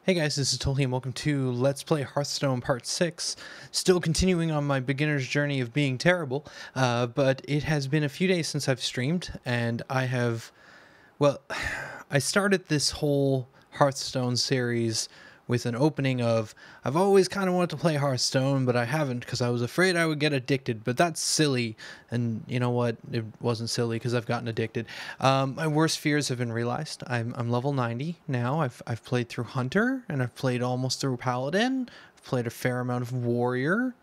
Hey guys, this is Tolly and welcome to Let's Play Hearthstone Part 6. Still continuing on my beginner's journey of being terrible, but it has been a few days since I've streamed, and I have, well, I started this whole Hearthstone series with an opening of, I've always kind of wanted to play Hearthstone, but I haven't because I was afraid I would get addicted, but that's silly, and you know what, it wasn't silly because I've gotten addicted. My worst fears have been realized. I'm level 90 now. I've played through Hunter, and I've played almost through Paladin. I've played a fair amount of Warrior.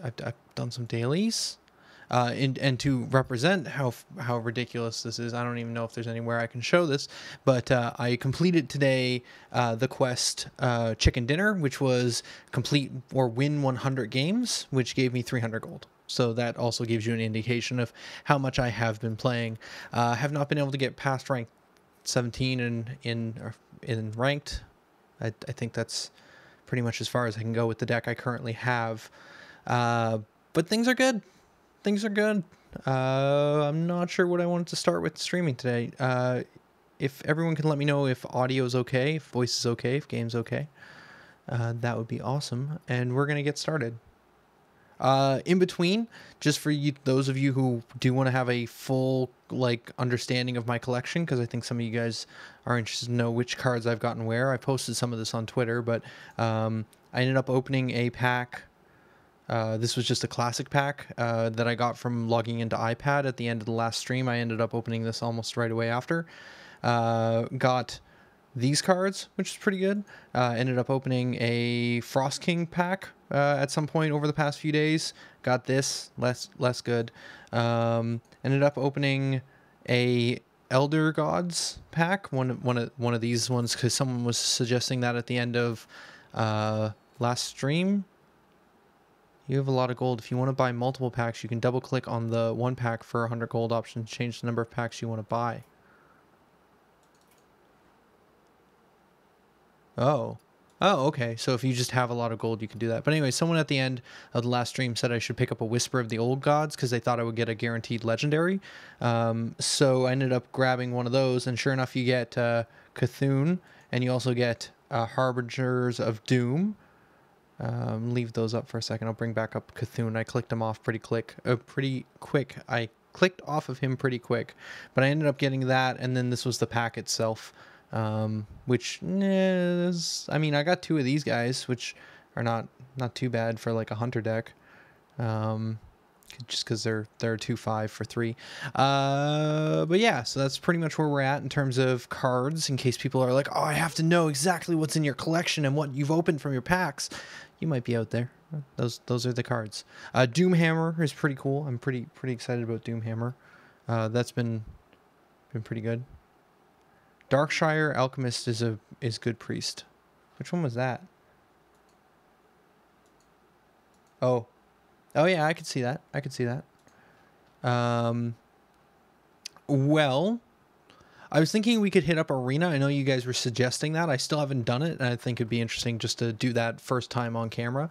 I've done some dailies. And to represent how ridiculous this is, I don't even know if there's anywhere I can show this, but I completed today the quest Chicken Dinner, which was complete or win 100 games, which gave me 300 gold. So that also gives you an indication of how much I have been playing. Have not been able to get past rank 17 in ranked. I think that's pretty much as far as I can go with the deck I currently have. But things are good. Things are good. I'm not sure what I wanted to start with streaming today. If everyone can let me know if audio is okay, if voice is okay, if game's okay, that would be awesome. And we're going to get started. In between, just for you, those of you who do want to have a full understanding of my collection, because I think some of you guys are interested to know which cards I've gotten where. I posted some of this on Twitter, but I ended up opening a pack. This was just a classic pack that I got from logging into iPad at the end of the last stream. I ended up opening this almost right away after. Got these cards, which is pretty good. Ended up opening a Frost King pack at some point over the past few days. Got this, less good. Ended up opening a Elder Gods pack, one of these ones, because someone was suggesting that at the end of last stream. You have a lot of gold. If you want to buy multiple packs, you can double click on the one pack for 100 gold option to change the number of packs you want to buy. Oh, okay. So if you just have a lot of gold, you can do that. But anyway, someone at the end of the last stream said I should pick up a Whisper of the Old Gods because they thought I would get a guaranteed legendary. So I ended up grabbing one of those, and sure enough, you get Cthulhu, and you also get Harbingers of Doom. Leave those up for a second. I'll bring back up Cthulhu. I clicked him off pretty quick. I clicked off of him pretty quick, but I ended up getting that, and then this was the pack itself, which is, I mean, I got two of these guys, which are not too bad for like a hunter deck. Just because they're 2/5 for 3. But yeah, so that's pretty much where we're at in terms of cards, in case people are like, oh, I have to know exactly what's in your collection and what you've opened from your packs. You might be out there. Those are the cards. Doomhammer is pretty cool. I'm pretty excited about Doomhammer. That's been pretty good. Darkshire Alchemist is good priest. Which one was that? Oh yeah, I could see that. Well, I was thinking we could hit up Arena. I know you guys were suggesting that. I still haven't done it, and I think it'd be interesting just to do that first time on camera.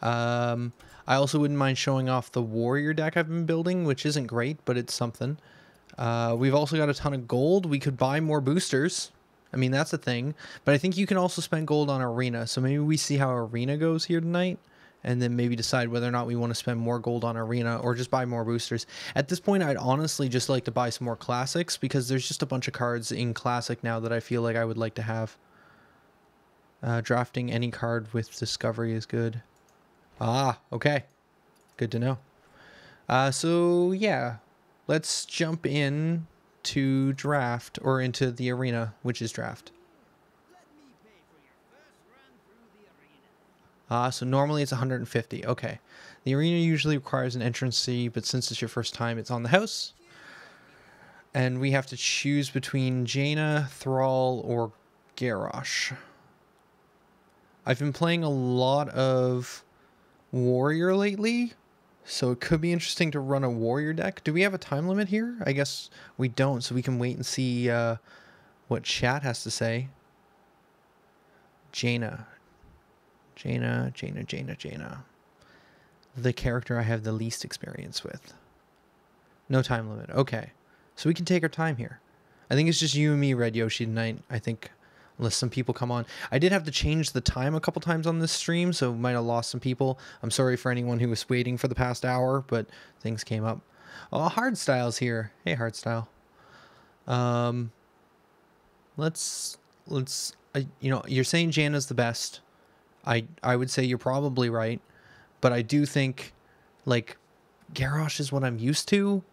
I also wouldn't mind showing off the Warrior deck I've been building, which isn't great, but it's something. We've also got a ton of gold. We could buy more boosters. I mean, that's a thing. But I think you can also spend gold on Arena, so maybe we see how Arena goes here tonight, and then maybe decide whether or not we want to spend more gold on Arena or just buy more boosters. At this point, I'd honestly just like to buy some more Classics because there's just a bunch of cards in Classic now that I feel like I would like to have. Drafting any card with Discovery is good. Ah, okay. Good to know. So, yeah. Let's jump in to draft, or into the Arena, which is draft. So normally it's 150. Okay. The Arena usually requires an entrance fee, but since it's your first time, it's on the house. And we have to choose between Jaina, Thrall, or Garrosh. I've been playing a lot of Warrior lately, so it could be interesting to run a Warrior deck. Do we have a time limit here? I guess we don't, so we can wait and see what chat has to say. Jaina. The character I have the least experience with. No time limit. Okay. So we can take our time here. I think it's just you and me, Red Yoshi, tonight. I think unless some people come on. I did have to change the time a couple times on this stream, so might have lost some people. I'm sorry for anyone who was waiting for the past hour, but things came up. Oh, Hardstyle's here. Hey, Hardstyle. Let's you know, you're saying Janna's the best. I would say you're probably right, but I do think like Garrosh is what I'm used to.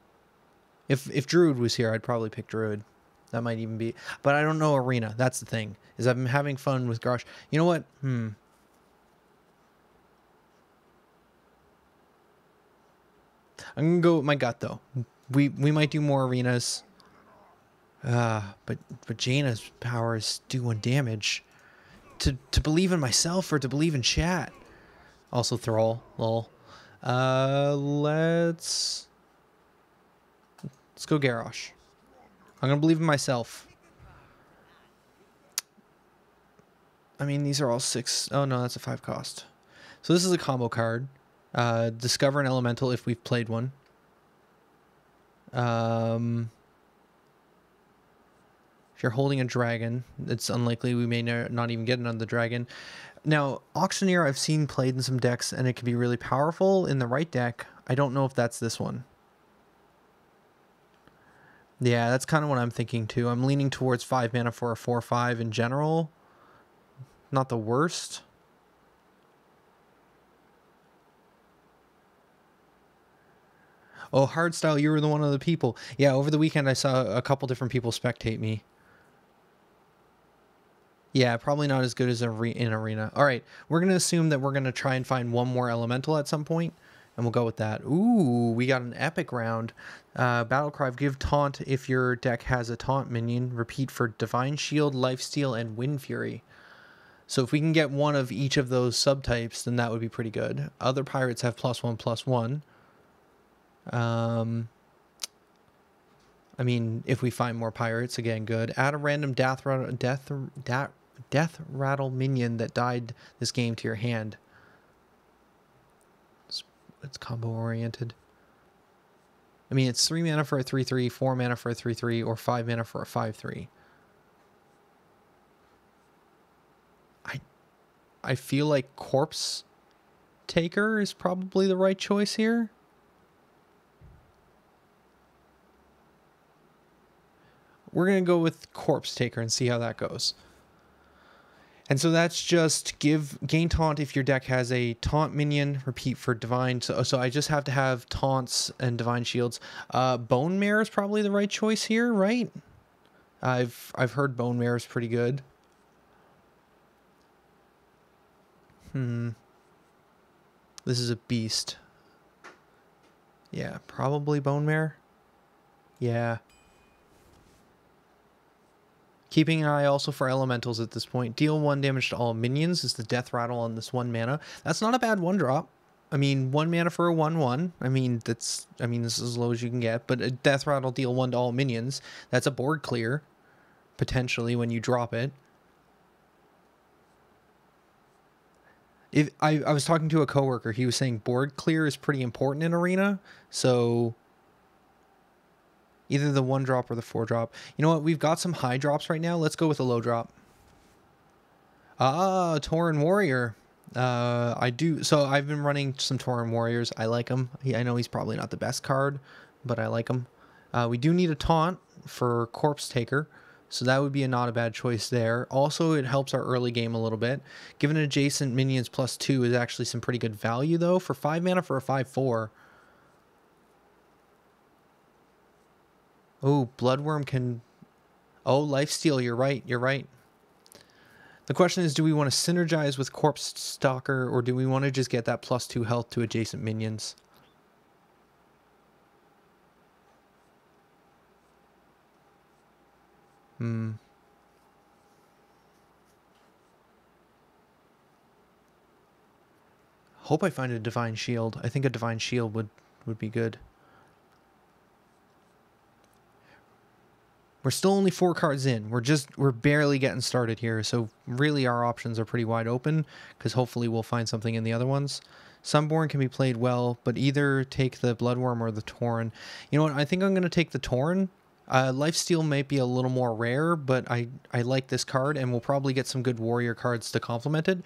If Druid was here, I'd probably pick Druid. That might even be, but I don't know Arena. That's the thing, is I've been having fun with Garrosh. You know what? I'm gonna go with my gut though. We might do more arenas. But Jaina's power is doing damage. To believe in myself or to believe in chat. Also Thrall, lol. Let's go Garrosh. I'm gonna believe in myself. I mean, these are all 6. Oh no, that's a 5 cost. So this is a combo card. Discover an elemental if we've played one. If you're holding a dragon, it's unlikely we may not even get another dragon. Now, Auctioneer I've seen played in some decks, and it can be really powerful in the right deck. I don't know if that's this one. Yeah, that's kind of what I'm thinking too. I'm leaning towards 5 mana for a 4/5 in general. Not the worst. Oh, Hardstyle, you were one of the people. Yeah, over the weekend I saw a couple different people spectate me. Yeah, probably not as good as in Arena. All right, we're going to assume that we're going to try and find one more elemental at some point, and we'll go with that. Ooh, we got an epic round. Battlecry, give taunt if your deck has a taunt minion. Repeat for Divine Shield, Lifesteal, and Wind Fury. So if we can get one of each of those subtypes, then that would be pretty good. Other pirates have +1/+1. I mean, if we find more pirates, again, good. Add a random death rattle minion that died this game to your hand. It's combo oriented. I mean, it's 3 mana for a 3/3, 4 mana for a 3/3, or 5 mana for a 5/3. I feel like Corpse Taker is probably the right choice here. We're going to go with Corpse Taker and see how that goes. And so that's just gain taunt if your deck has a taunt minion, repeat for divine. So I just have to have taunts and divine shields. Bone Mare is probably the right choice here, right? I've heard Bone Mare is pretty good. This is a beast. Yeah, probably Bone Mare. Yeah. Keeping an eye also for elementals at this point. Deal 1 damage to all minions is the death rattle on this 1 mana. That's not a bad 1-drop. I mean, 1 mana for a 1/1. I mean, this is as low as you can get. But a death rattle deal 1 to all minions. That's a board clear, potentially, when you drop it. If I was talking to a coworker, he was saying board clear is pretty important in Arena. So either the 1-drop or the 4-drop. You know what? We've got some high drops right now. Let's go with a low drop. Tauren Warrior. I do. So I've been running some Tauren Warriors. I like him. I know he's probably not the best card, but I like him. We do need a taunt for Corpse Taker, so that would be not a bad choice there. Also, it helps our early game a little bit. Given adjacent minions +2 is actually some pretty good value, though. For 5 mana for a 5/4. Oh, Bloodworm can... Oh, Lifesteal, you're right, you're right. The question is, do we want to synergize with Corpse Stalker, or do we want to just get that +2 health to adjacent minions? Hope I find a Divine Shield. I think a Divine Shield would be good. We're still only 4 cards in. We're barely getting started here, so really our options are pretty wide open, because hopefully we'll find something in the other ones. Sunborn can be played well, but either take the Bloodworm or the Tauren. You know what? I think I'm going to take the Tauren. Lifesteal might be a little more rare, but I like this card, and we'll probably get some good warrior cards to complement it.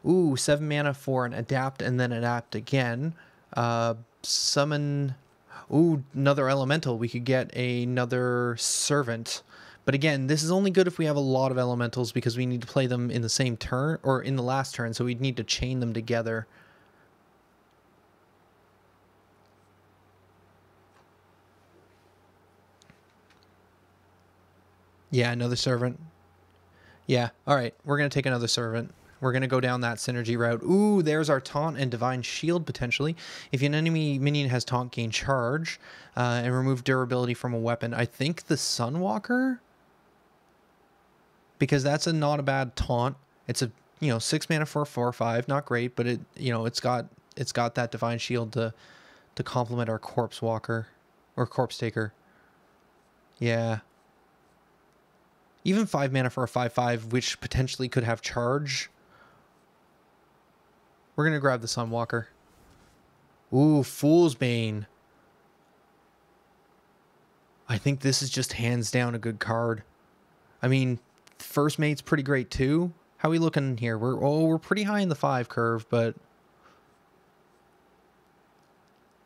Ooh, 7 mana for an adapt and then adapt again. Summon... Ooh, another elemental. We could get another servant. But again, this is only good if we have a lot of elementals because we need to play them in the same turn, or in the last turn, so we'd need to chain them together. Yeah, another servant. Yeah, alright, we're going to take another servant. We're going to go down that synergy route. Ooh, there's our taunt and divine shield, potentially. If an enemy minion has taunt, gain charge, and remove durability from a weapon. I think the Sunwalker? Because that's not a bad taunt. It's a, 6 mana for a 4/5, not great, but it's got that divine shield to complement our corpse walker or corpse taker. Yeah. Even 5 mana for a 5/5, which potentially could have charge. We're going to grab the Sunwalker. Ooh, Fool's Bane. I think this is just hands down a good card. I mean, First Mate's pretty great too. How are we looking here? We're pretty high in the 5 curve, but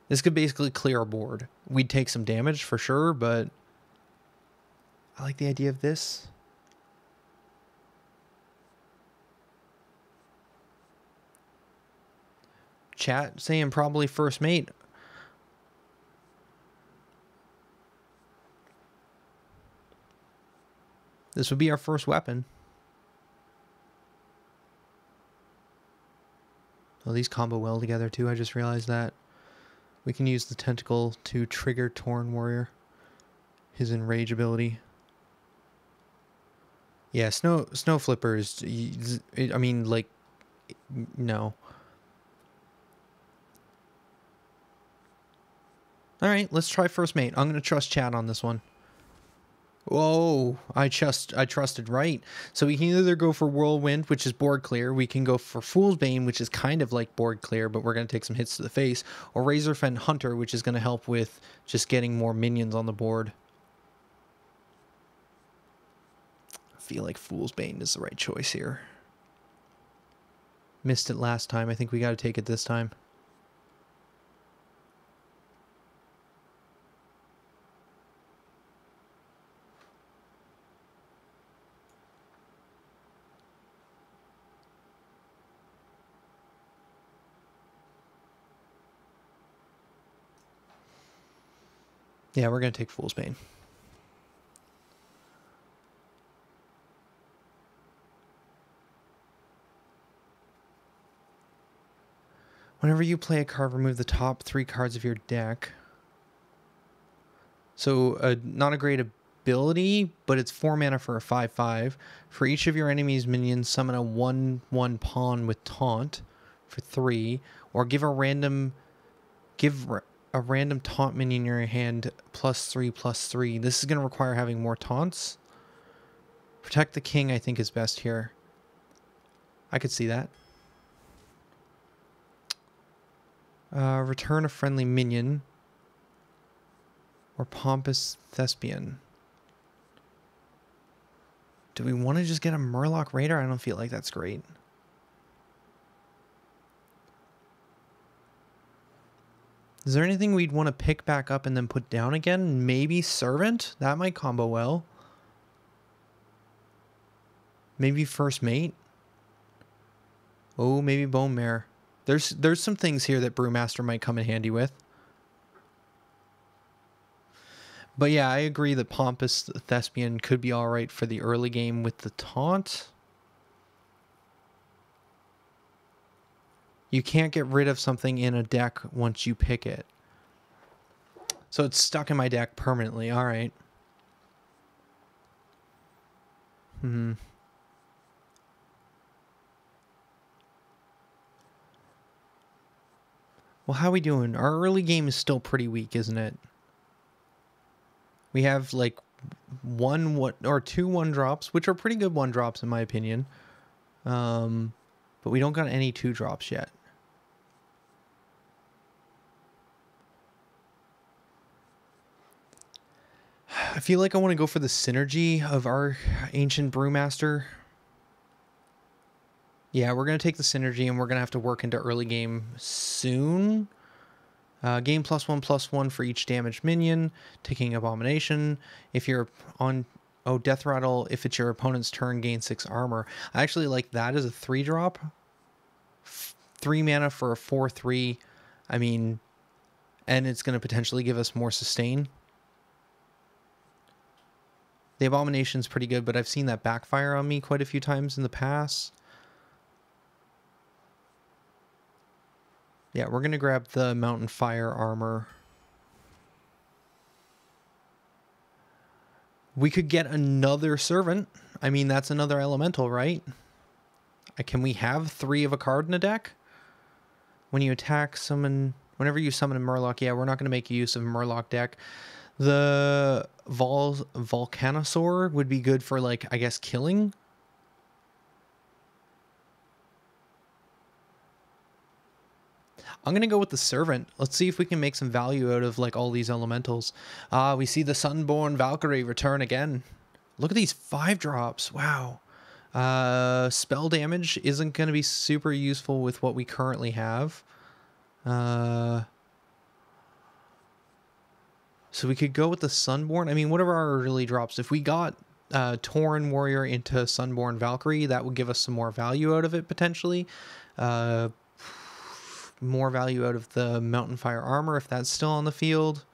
this could basically clear our board. We'd take some damage for sure, but I like the idea of this. Chat saying probably First Mate. This would be our first weapon. Oh, these combo well together too. I just realized that. We can use the tentacle to trigger Torn Warrior. His enrage ability. Yeah, snow flippers. I mean, like, no. All right, let's try First Mate. I'm gonna trust chat on this one. Whoa, I trusted right. So we can either go for Whirlwind, which is board clear. We can go for Fool's Bane, which is kind of like board clear, but we're going to take some hits to the face. Or Razorfen Hunter, which is going to help with just getting more minions on the board. I feel like Fool's Bane is the right choice here. Missed it last time. I think we got to take it this time. Yeah, we're going to take Fool's Bane. Whenever you play a card, remove the top 3 cards of your deck. So, not a great ability, but it's 4 mana for a 5/5. For each of your enemy's minions, summon a 1/1 pawn with taunt for 3, or give a random taunt minion in your hand +3/+3. This is going to require having more taunts. Protect the king, I think, is best here. I could see that. Return a friendly minion. Or Pompous Thespian. Do we want to just get a Murloc Raider? I don't feel like that's great. Is there anything we'd want to pick back up and then put down again? Maybe Servant? That might combo well. Maybe First Mate? Oh, maybe Bone Mare. There's some things here that Brewmaster might come in handy with. But yeah, I agree that Pompous Thespian could be alright for the early game with the taunt. You can't get rid of something in a deck once you pick it. So it's stuck in my deck permanently. Alright. Well, how are we doing? Our early game is still pretty weak, isn't it? We have like 2 1-drops, which are pretty good 1-drops in my opinion. But we don't got any 2-drops yet. I feel like I want to go for the synergy of our Ancient Brewmaster. Yeah, we're going to take the synergy, and we're going to have to work into early game soon. Gain +1/+1 for each damaged minion. Taking Abomination. If you're on... Oh, Death Rattle. If it's your opponent's turn, gain 6 armor. I actually like that as a 3-drop. 3 mana for a 4/3. I mean... And it's going to potentially give us more sustain. The Abomination's pretty good, but I've seen that backfire on me quite a few times in the past. Yeah, we're going to grab the Mountain Fire armor. We could get another Servant. I mean, that's another elemental, right? Can we have 3 of a card in a deck? When you attack, summon... Whenever you summon a Murloc, yeah, we're not going to make use of a Murloc deck. The Volcanosaur would be good for, like, I guess, killing. I'm going to go with the Servant. Let's see if we can make some value out of, like, all these elementals. We see the Sunborn Valkyrie return again. Look at these 5-drops. Wow. Spell damage isn't going to be super useful with what we currently have. So we could go with the Sunborn. I mean, what are our early drops? If we got Tauren Warrior into Sunborn Valkyrie, that would give us some more value out of it, potentially. More value out of the Mountain Fire armor, if that's still on the field.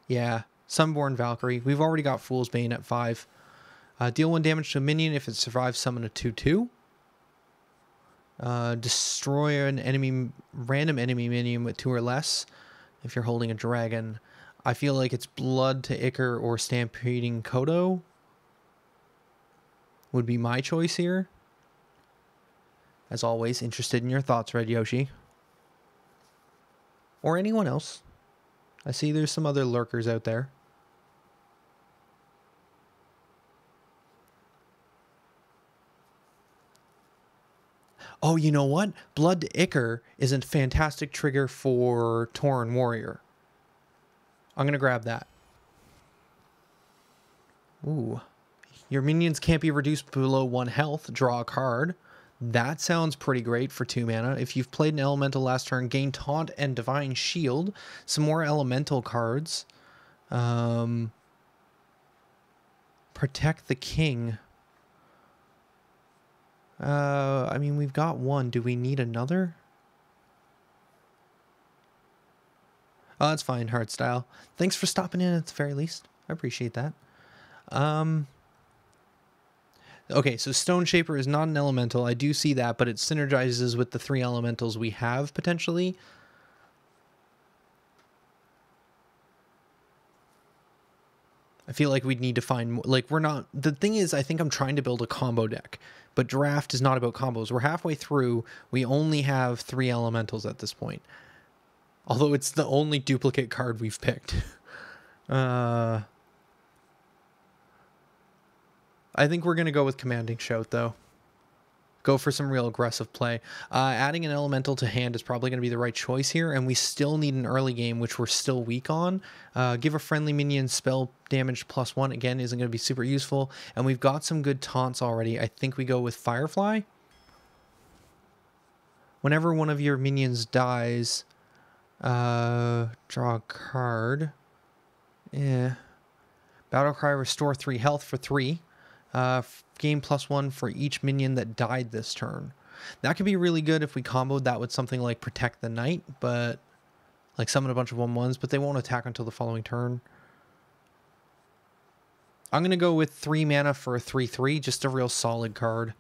Yeah, Sunborn Valkyrie. We've already got Fool's Bane at 5. Deal 1 damage to a minion if it survives, summon a 2/2. Destroy an random enemy minion with 2 or less if you're holding a dragon. I feel like it's Blood to Ichor or Stampeding Kodo would be my choice here. As always, interested in your thoughts, Red Yoshi. Or anyone else. I see there's some other lurkers out there. Oh, you know what? Blood to Ichor is a fantastic trigger for Tauren Warrior. I'm going to grab that. Ooh. Your minions can't be reduced below 1 health. Draw a card. That sounds pretty great for 2 mana. If you've played an elemental last turn, gain Taunt and Divine Shield. Some more elemental cards. Protect the King. I mean, we've got 1. Do we need another? Oh, that's fine, Hardstyle. Thanks for stopping in at the very least. I appreciate that. Okay, so Stone Shaper is not an elemental. I do see that, but it synergizes with the 3 elementals we have, potentially. I feel like we'd need to find more, like, we're not, the thing is, I think I'm trying to build a combo deck, but draft is not about combos. We're halfway through. We only have 3 elementals at this point. Although it's the only duplicate card we've picked. I think we're going to go with Commanding Shout, though. Go for some real aggressive play. Adding an elemental to hand is probably going to be the right choice here, and we still need an early game, which we're still weak on. Give a friendly minion spell damage +1, again, isn't going to be super useful. And we've got some good taunts already. I think we go with Firefly. Whenever one of your minions dies, draw a card. Yeah. Battlecry, restore 3 health for 3. Gain +1 for each minion that died this turn. That could be really good if we comboed that with something like Protect the Knight, but like summon a bunch of 1/1s, but they won't attack until the following turn. I'm going to go with 3 mana for a 3/3, just a real solid card.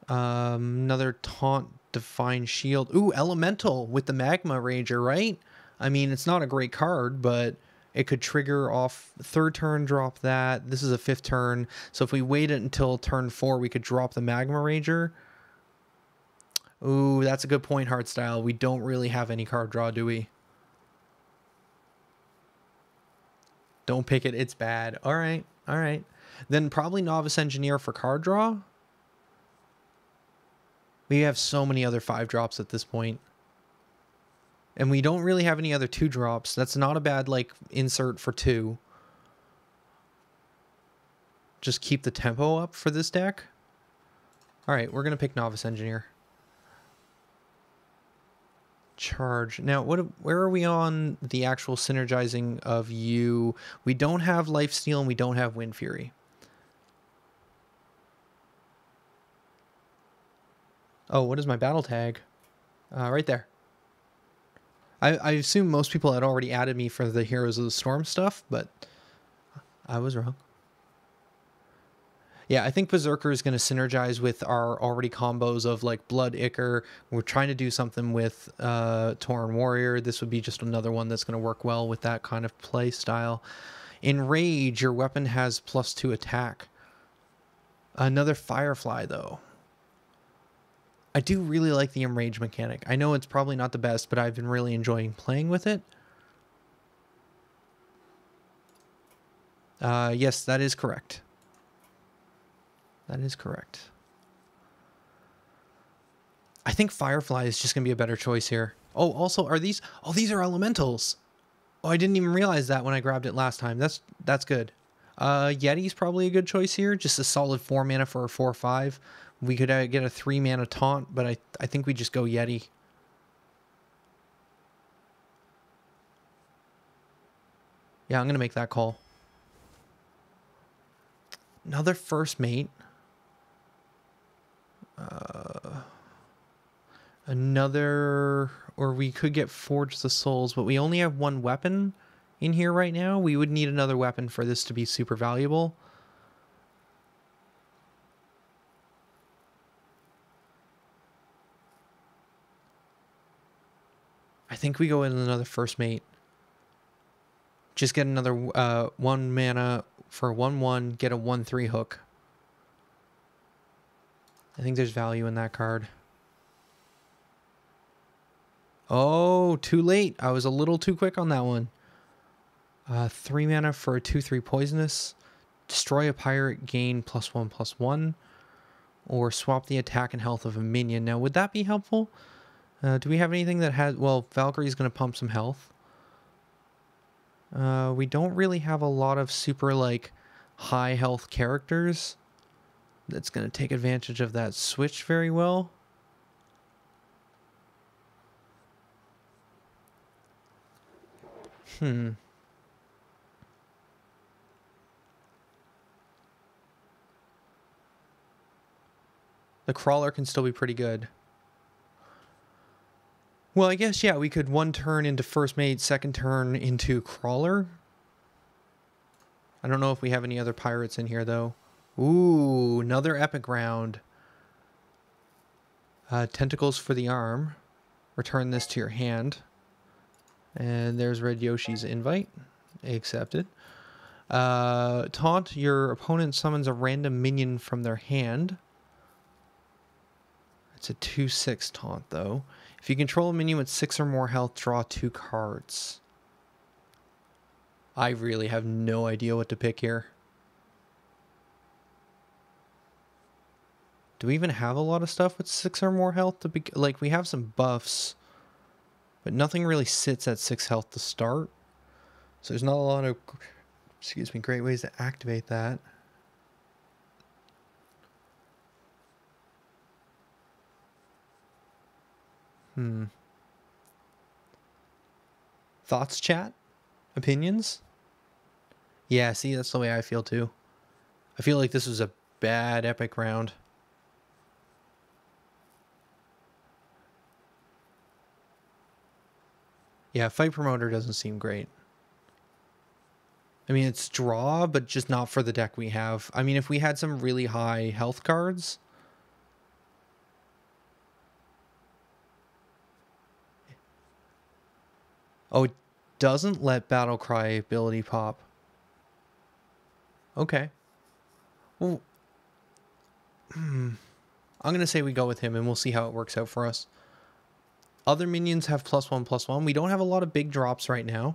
Another Taunt, Divine Shield. Ooh, Elemental with the Magma Rager, right? I mean, it's not a great card, but it could trigger off 3rd turn, drop that. This is a 5th turn. So if we waited until turn 4, we could drop the Magma Rager. Ooh, that's a good point, Hearthstyle. We don't really have any card draw, do we? Don't pick it. It's bad. All right. All right. Then probably Novice Engineer for card draw. We have so many other 5-drops at this point. And we don't really have any other 2-drops. That's not a bad, like, insert for 2. just keep the tempo up for this deck. All right, we're going to pick Novice Engineer. Charge. Now, where are we on the actual synergizing of you? We don't have Lifesteal and we don't have Wind Fury. Oh, what is my battle tag? Right there. I assume most people had already added me for the Heroes of the Storm stuff, but I was wrong. Yeah, I think Berserker is going to synergize with our already combos of like Blood Ichor. We're trying to do something with Tauren Warrior. This would be just another one that's going to work well with that kind of play style. In Rage, your weapon has +2 attack. Another Firefly, though. I do really like the Enrage mechanic. I know it's probably not the best, but I've been really enjoying playing with it. Yes, that is correct. That is correct. I think Firefly is just going to be a better choice here. Oh, also, are these... Oh, these are elementals. Oh, I didn't even realize that when I grabbed it last time. That's good. Yeti's probably a good choice here. Just a solid 4 mana for a 4/5. We could get a 3 mana taunt, but I think we just go Yeti. Yeah, I'm going to make that call. Another first mate. Another... Or we could get Forge the Souls, but we only have one weapon in here right now. We would need another weapon for this to be super valuable. I think we go in another first mate. Just get another 1 mana for 1/1, get a 1/3 hook. I think there's value in that card. Oh, too late. I was a little too quick on that one. 3 mana for a 2/3 poisonous. Destroy a pirate, gain +1/+1. Or swap the attack and health of a minion. Now, would that be helpful? Do we have anything that has... Well, Valkyrie's going to pump some health. We don't really have a lot of super, like, high health characters that's going to take advantage of that switch very well. The Crawler can still be pretty good. Well, I guess, yeah, we could 1 turn into first mate, 2nd turn into Crawler. I don't know if we have any other pirates in here, though. Ooh, another epic round. Tentacles for the arm. Return this to your hand. And there's Red Yoshi's invite. Accepted. Taunt. Your opponent summons a random minion from their hand. It's a 2/6 taunt, though. If you control a minion with 6 or more health, draw 2 cards. I really have no idea what to pick here. Do we even have a lot of stuff with 6 or more health? Like, we have some buffs, but nothing really sits at 6 health to start. So there's not a lot of, excuse me, great ways to activate that. Thoughts, chat? Opinions? Yeah, see, that's the way I feel too. I feel like this was a bad epic round. Yeah, Fight Promoter doesn't seem great. I mean, it's draw, but just not for the deck we have. I mean, if we had some really high health cards... Oh, it doesn't let Battlecry ability pop. Okay. Well, I'm going to say we go with him, and we'll see how it works out for us. Other minions have +1/+1. We don't have a lot of big drops right now.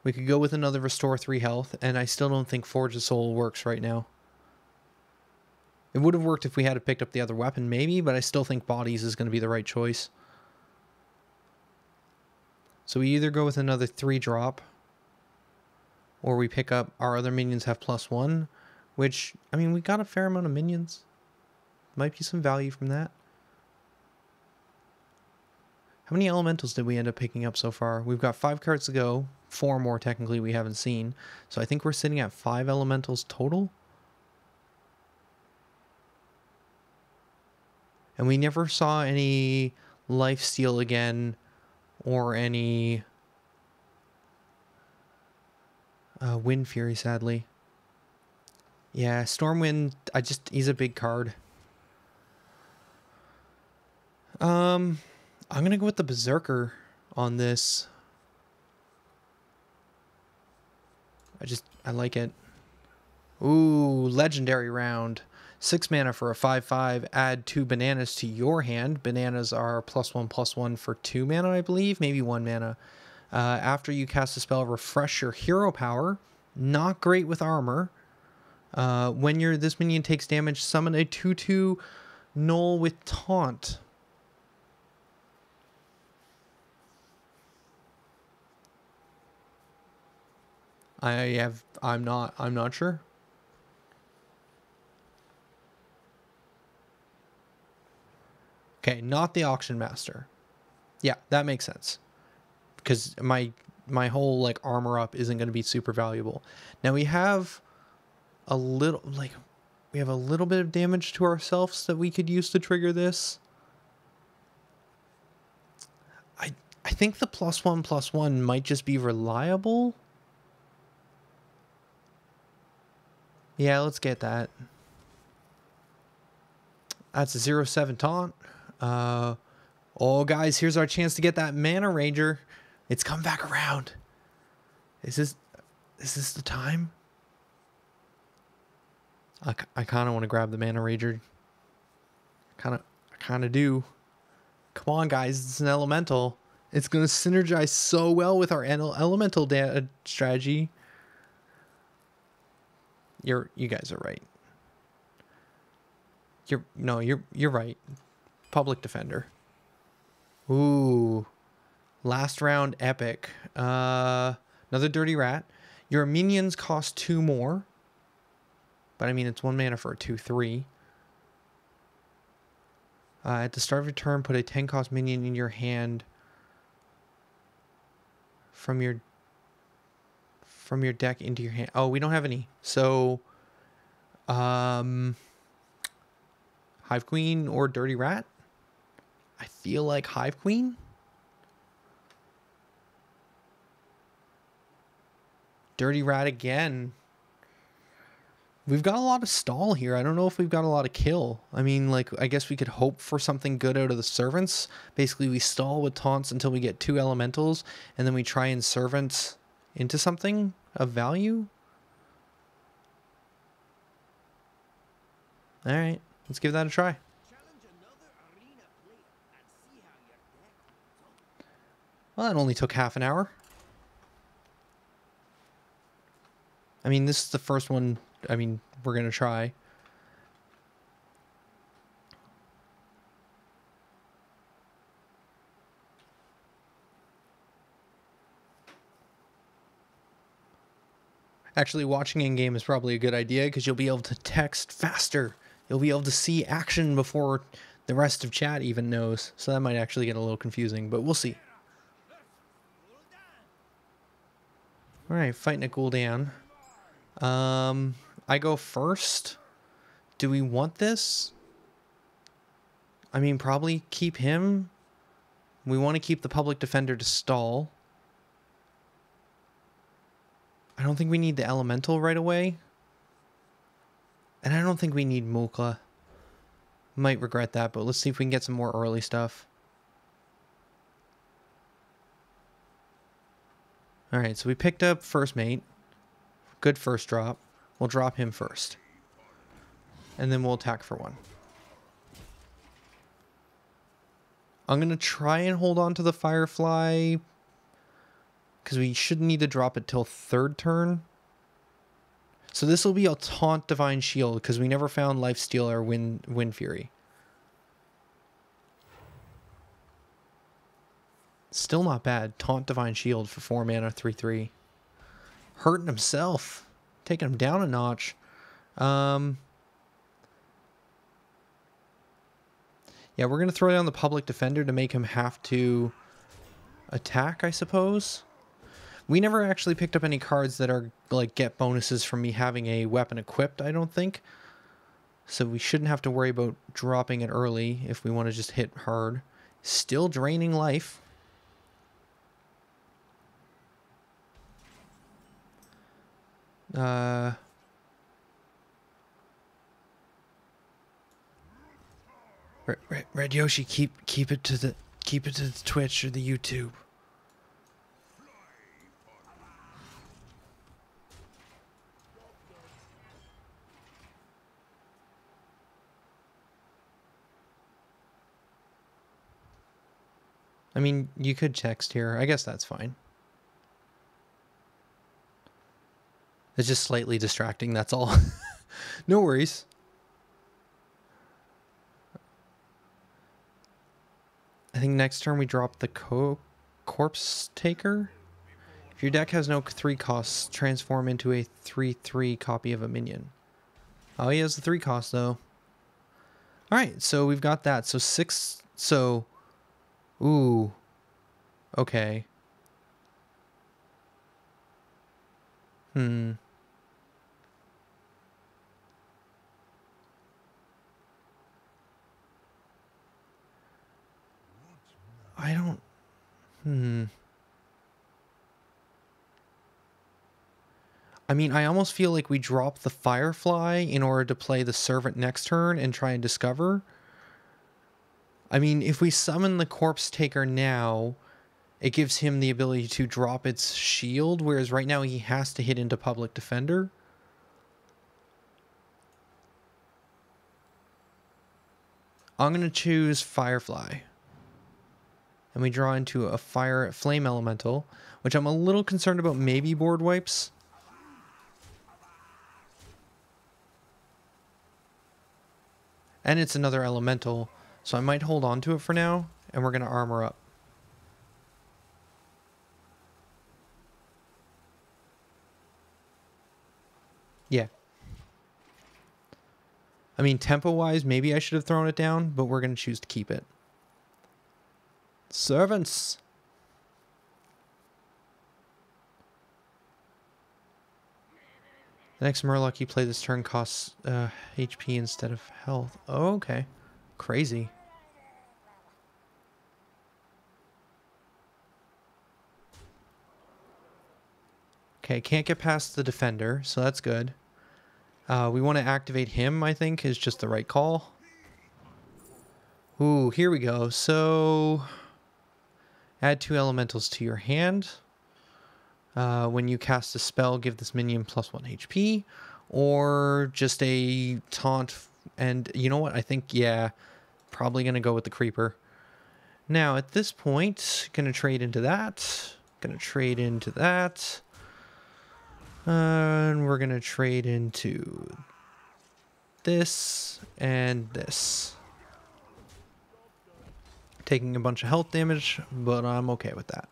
We could go with another Restore 3 health, and I still don't think Forge the Soul works right now. It would have worked if we had picked up the other weapon, maybe, but I still think Bodies is going to be the right choice. So we either go with another 3 drop, or we pick up our other minions have +1. which, I mean, we got a fair amount of minions. Might be some value from that. How many elementals did we end up picking up so far? We've got 5 cards to go. 4 more technically we haven't seen. So I think we're sitting at 5 elementals total. And we never saw any lifesteal again or any Wind Fury, sadly. Yeah, Stormwind, he's a big card. I'm going to go with the Berserker on this. I like it. Ooh, legendary round. 6 mana for a 5/5. Add 2 bananas to your hand. Bananas are +1/+1 for 2 mana, I believe. Maybe 1 mana. After you cast a spell, refresh your hero power. Not great with armor. When this minion takes damage, summon a 2/2 Null with Taunt. I'm not sure. Okay, not the Auction Master. Yeah, that makes sense. Because my whole like armor up isn't going to be super valuable. Now we have a little bit of damage to ourselves that we could use to trigger this. I think the +1/+1 might just be reliable. Yeah, let's get that. That's a 0/7 taunt. Oh, guys, here's our chance to get that Mana Ranger. It's come back around. Is this the time? I kind of want to grab the Mana Ranger. I kind of do. Come on, guys, it's an elemental. It's going to synergize so well with our elemental strategy. You guys are right. You're right. Public Defender. Ooh. Last round epic. Another Dirty Rat. Your minions cost 2 more. But I mean, it's 1 mana for a 2/3. At the start of your turn, put a 10-cost minion in your hand from your deck into your hand. Oh, we don't have any. So, Hive Queen or Dirty Rat? I feel like Hive Queen. Dirty Rat again. We've got a lot of stall here. I don't know if we've got a lot of kill. I mean, like, I guess we could hope for something good out of the Servants. Basically, we stall with taunts until we get 2 elementals, and then we try and Servants into something of value. All right, let's give that a try. Well, that only took half an hour. I mean, this is the first one, I mean, we're going to try. Actually, watching in-game is probably a good idea because you'll be able to text faster. You'll be able to see action before the rest of chat even knows. So that might actually get a little confusing, but we'll see. All right, fighting a cooldown. I go first. Do we want this? I mean, probably keep him. We want to keep the Public Defender to stall. I don't think we need the Elemental right away. And I don't think we need Mukla. Might regret that, but let's see if we can get some more early stuff. Alright, so we picked up First Mate. Good first drop. We'll drop him first. And then we'll attack for 1. I'm going to try and hold on to the Firefly, because we shouldn't need to drop it till 3rd turn. So this will be a Taunt Divine Shield, because we never found Lifesteal or Wind Fury. Still not bad. Taunt Divine Shield for 4 mana, 3/3. Hurting himself. Taking him down a notch. Yeah, we're going to throw down the public defender to make him have to attack, I suppose. We never actually picked up any cards that are like get bonuses from me having a weapon equipped, I don't think. So we shouldn't have to worry about dropping it early if we want to just hit hard. Still draining life. Red Yoshi, keep it to the Twitch or the YouTube. I mean, you could text here. I guess that's fine. It's just slightly distracting, that's all. No worries. I think next turn we drop the Corpse Taker. If your deck has no 3 costs, transform into a 3/3 copy of a minion. Oh, he has the 3 cost though. Alright, so we've got that. So 6... So... Ooh. Okay. I don't... I mean, I almost feel like we drop the Firefly in order to play the Servant next turn and try and discover. I mean, if we summon the Corpse Taker now, it gives him the ability to drop its shield, whereas right now he has to hit into Public Defender. I'm going to choose Firefly. And we draw into a Flame Elemental, which I'm a little concerned about maybe board wipes. And it's another Elemental, so I might hold on to it for now, and we're going to armor up. Yeah. I mean, tempo-wise, maybe I should have thrown it down, but we're going to choose to keep it. Servants! The next Murloc you play this turn costs HP instead of health. Oh, okay. Crazy. Okay, can't get past the defender, so that's good. We want to activate him, I think, is just the right call. Ooh, here we go. So, add 2 elementals to your hand. When you cast a spell, give this minion +1 HP. Or just a taunt. And you know what? I think, yeah, probably going to go with the creeper. Now, at this point, going to trade into that. Going to trade into that. And we're going to trade into this and this. Taking a bunch of health damage, but I'm okay with that.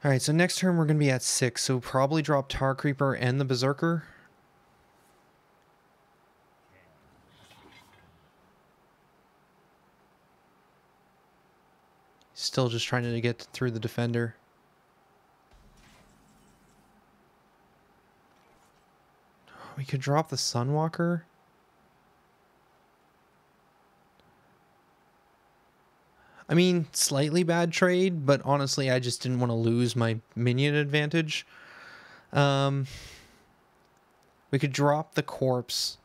Alright, so next turn we're going to be at 6, so probably drop Tar Creeper and the Berserker. Still just trying to get through the defender. We could drop the Sunwalker. I mean, slightly bad trade, but honestly, I just didn't want to lose my minion advantage. We could drop the Corpse,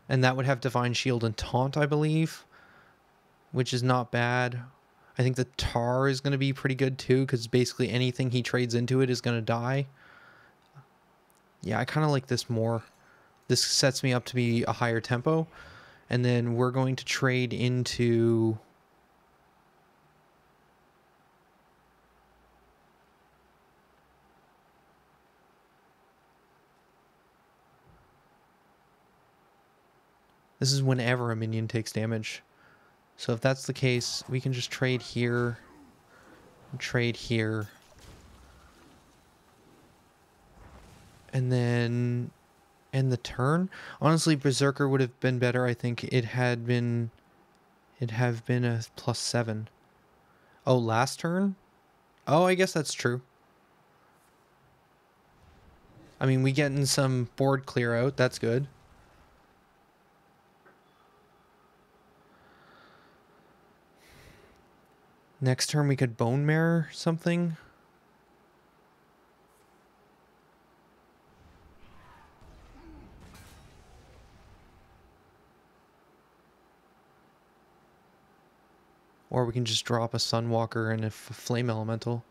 and that would have Divine Shield and Taunt, I believe, which is not bad. I think the Tar is going to be pretty good too, because basically anything he trades into it is going to die. Yeah, I kind of like this more. This sets me up to be a higher tempo. And then we're going to trade into... This is whenever a minion takes damage. So if that's the case, we can just trade here. Trade here. And then end the turn. Honestly, Berserker would have been better. I think it'd have been a +7. Oh, last turn? Oh, I guess that's true. I mean, we getting some board clear out. That's good. Next turn we could Bone Mare something. Or we can just drop a Sunwalker and a Flame Elemental.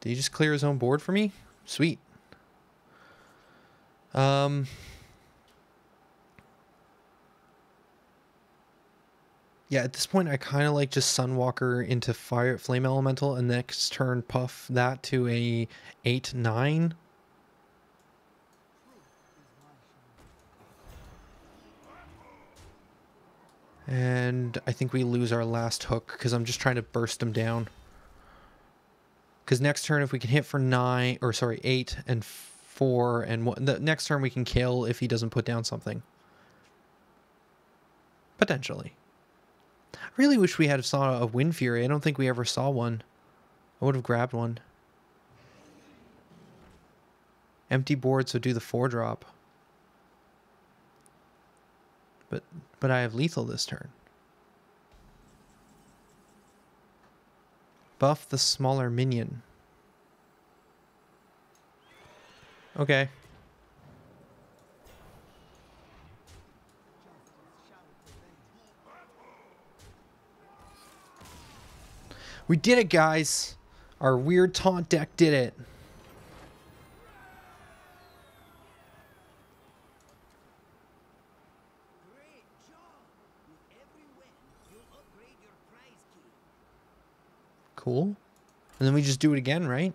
Did he just clear his own board for me? Sweet. Yeah, at this point I kind of like just Sunwalker into Flame Elemental and next turn puff that to a 8/9. And I think we lose our last hook because I'm just trying to burst him down. Because next turn if we can hit for 9, or sorry, 8 and 4 and 1, the next turn we can kill if he doesn't put down something. Potentially. I really wish we had saw a Wind Fury. I don't think we ever saw one. I would have grabbed one. Empty board, so do the 4-drop. But I have lethal this turn. Buff the smaller minion. Okay. We did it, guys. Our weird taunt deck did it. Cool. And then we just do it again, right?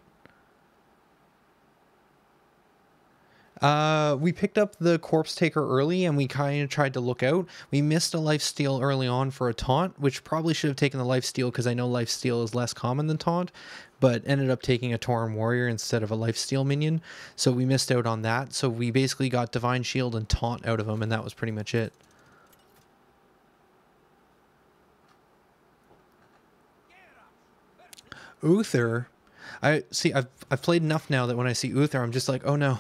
We picked up the Corpse Taker early and we kind of tried to look out. We missed a lifesteal early on for a taunt, which probably should have taken the lifesteal because I know lifesteal is less common than taunt, but ended up taking a Tauren Warrior instead of a lifesteal minion. So we missed out on that. So we basically got Divine Shield and taunt out of him, and that was pretty much it. Uther. I've played enough now that when I see Uther, I'm just like, oh no.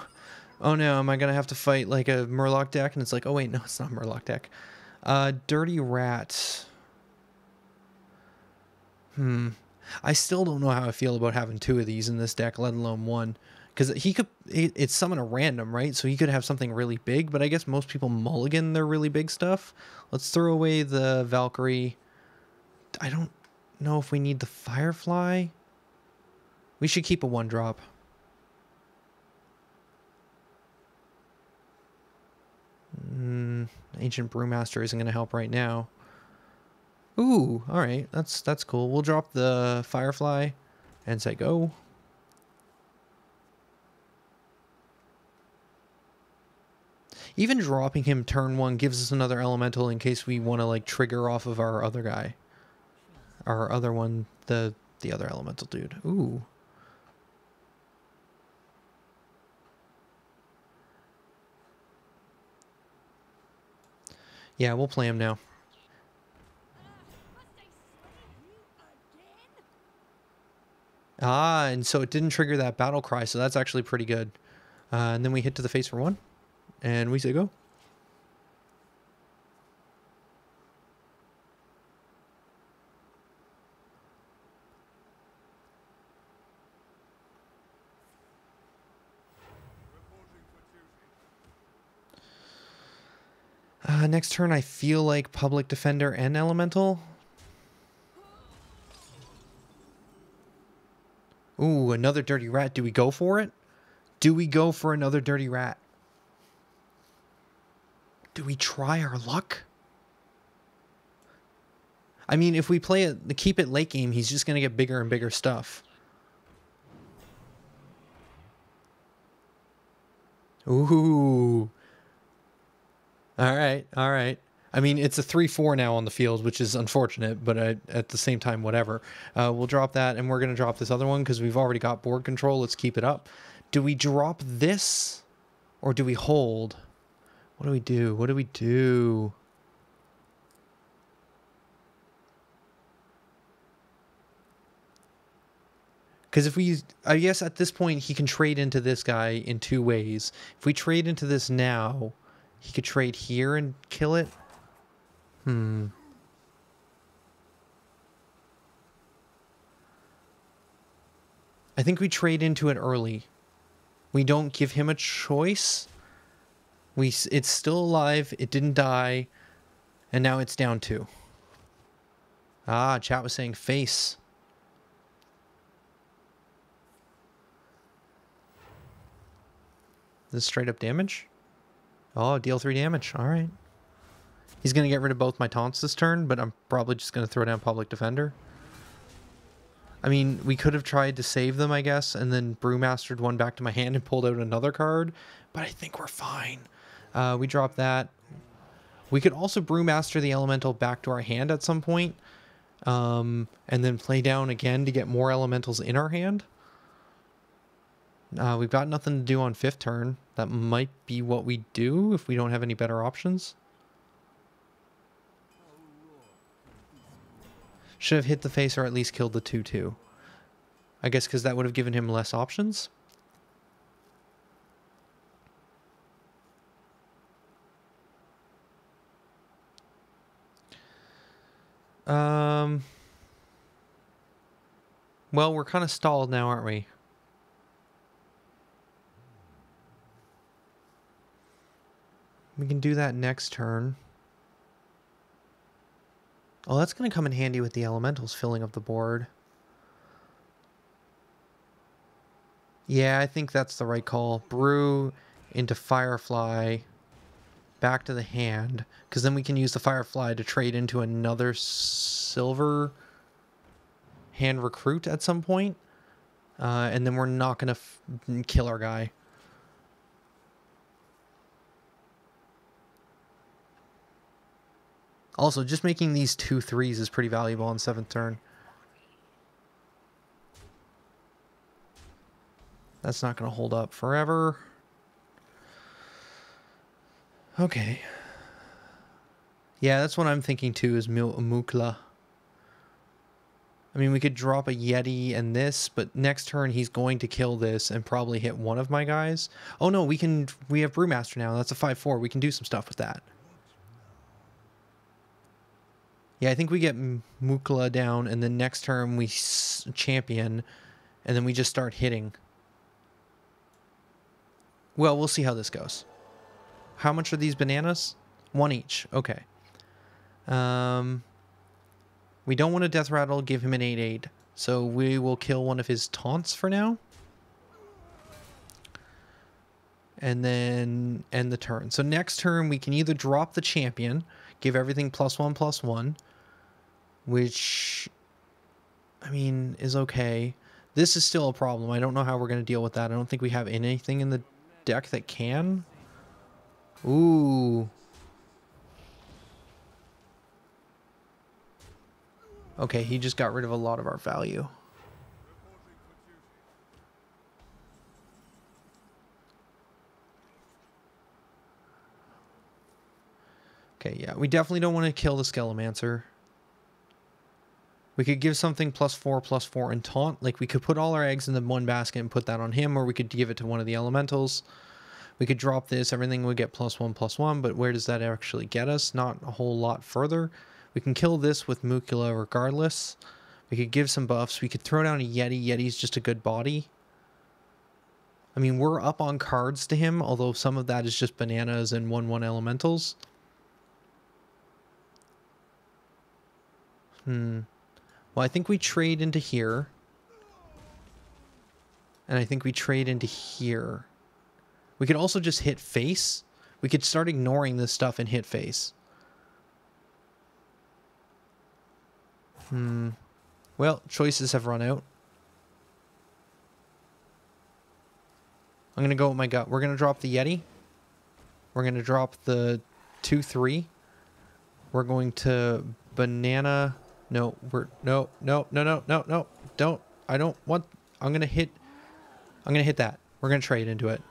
Oh no, am I gonna have to fight like a Murloc deck? And it's like, oh wait, no, it's not a Murloc deck. Dirty Rat. I still don't know how I feel about having 2 of these in this deck, let alone 1. Because it's summon a random, right? So he could have something really big, but I guess most people mulligan their really big stuff. Let's throw away the Valkyrie. I don't know if we need the Firefly. We should keep a 1-drop. Ancient Brewmaster isn't going to help right now. Ooh, all right. That's cool. We'll drop the Firefly and say go. Even dropping him turn 1 gives us another elemental in case we want to like trigger off of our other guy. Our other one, the other elemental dude. Ooh. Yeah, we'll play him now. Ah, and so it didn't trigger that battle cry, so that's actually pretty good. And then we hit to the face for 1, and we say go. Next turn, I feel like Public Defender and Elemental. Ooh, another Dirty Rat. Do we go for it? Do we go for another Dirty Rat? Do we try our luck? I mean, if we play it, keep it late game, he's just going to get bigger and bigger stuff. Ooh. All right, all right. I mean, it's a 3-4 now on the field, which is unfortunate, but at the same time, whatever. We'll drop that, and we're going to drop this other one because we've already got board control. Let's keep it up. Do we drop this, or do we hold? What do we do? What do we do? Because if we, I guess at this point, he can trade into this guy in 2 ways. If we trade into this now, he could trade here and kill it. I think we trade into it early. We don't give him a choice. It's still alive. It didn't die. And now it's down 2. Ah, chat was saying face. This straight up damage? Oh, deal 3 damage. All right. He's going to get rid of both my taunts this turn, but I'm probably just going to throw down Public Defender. I mean, we could have tried to save them, I guess, and then Brewmastered one back to my hand and pulled out another card, but I think we're fine. We drop that. We could also Brewmaster the Elemental back to our hand at some point, and then play down again to get more Elementals in our hand. We've got nothing to do on 5th turn. That might be what we do if we don't have any better options. Should have hit the face or at least killed the 2/2. I guess because that would have given him less options. Well, we're kind of stalled now, aren't we? We can do that next turn. Oh, that's going to come in handy with the elementals filling up the board. Yeah, I think that's the right call. Brew into Firefly back to the hand, because then we can use the Firefly to trade into another silver hand recruit at some point. And then we're not going to kill our guy. Also, just making these 2/3s is pretty valuable on 7th turn. That's not going to hold up forever. Okay. Yeah, that's what I'm thinking too, is Mukla. I mean, we could drop a Yeti and this, but next turn he's going to kill this and probably hit one of my guys. Oh no, we have Brewmaster now. That's a 5/4. We can do some stuff with that. Yeah, I think we get Mukla down, and then next turn we champion, and then we just start hitting. Well, we'll see how this goes. How much are these bananas? 1 each. Okay. We don't want to Death Rattle, give him an 8/8. So we will kill one of his taunts for now. And then end the turn. So next turn we can either drop the champion, give everything +1/+1, which, I mean, is okay. This is still a problem. I don't know how we're going to deal with that. I don't think we have anything in the deck that can. Ooh. Okay, he just got rid of a lot of our value. Okay, yeah, we definitely don't want to kill the Skelemancer. We could give something +4/+4 and taunt. Like, we could put all our eggs in the one basket and put that on him, or we could give it to one of the elementals. We could drop this, everything would get +1/+1, but where does that actually get us? Not a whole lot further. We can kill this with Mukula regardless. We could give some buffs. We could throw down a Yeti. Yeti's just a good body. I mean, we're up on cards to him, although some of that is just bananas and 1/1 elementals. Well, I think we trade into here. And I think we trade into here. We could also just hit face. We could start ignoring this stuff and hit face. Well, choices have run out. I'm going to go with my gut. We're going to drop the Yeti. We're going to drop the 2/3. We're going to banana. No, no. Don't. I don't want. I'm gonna hit that. We're gonna trade into it.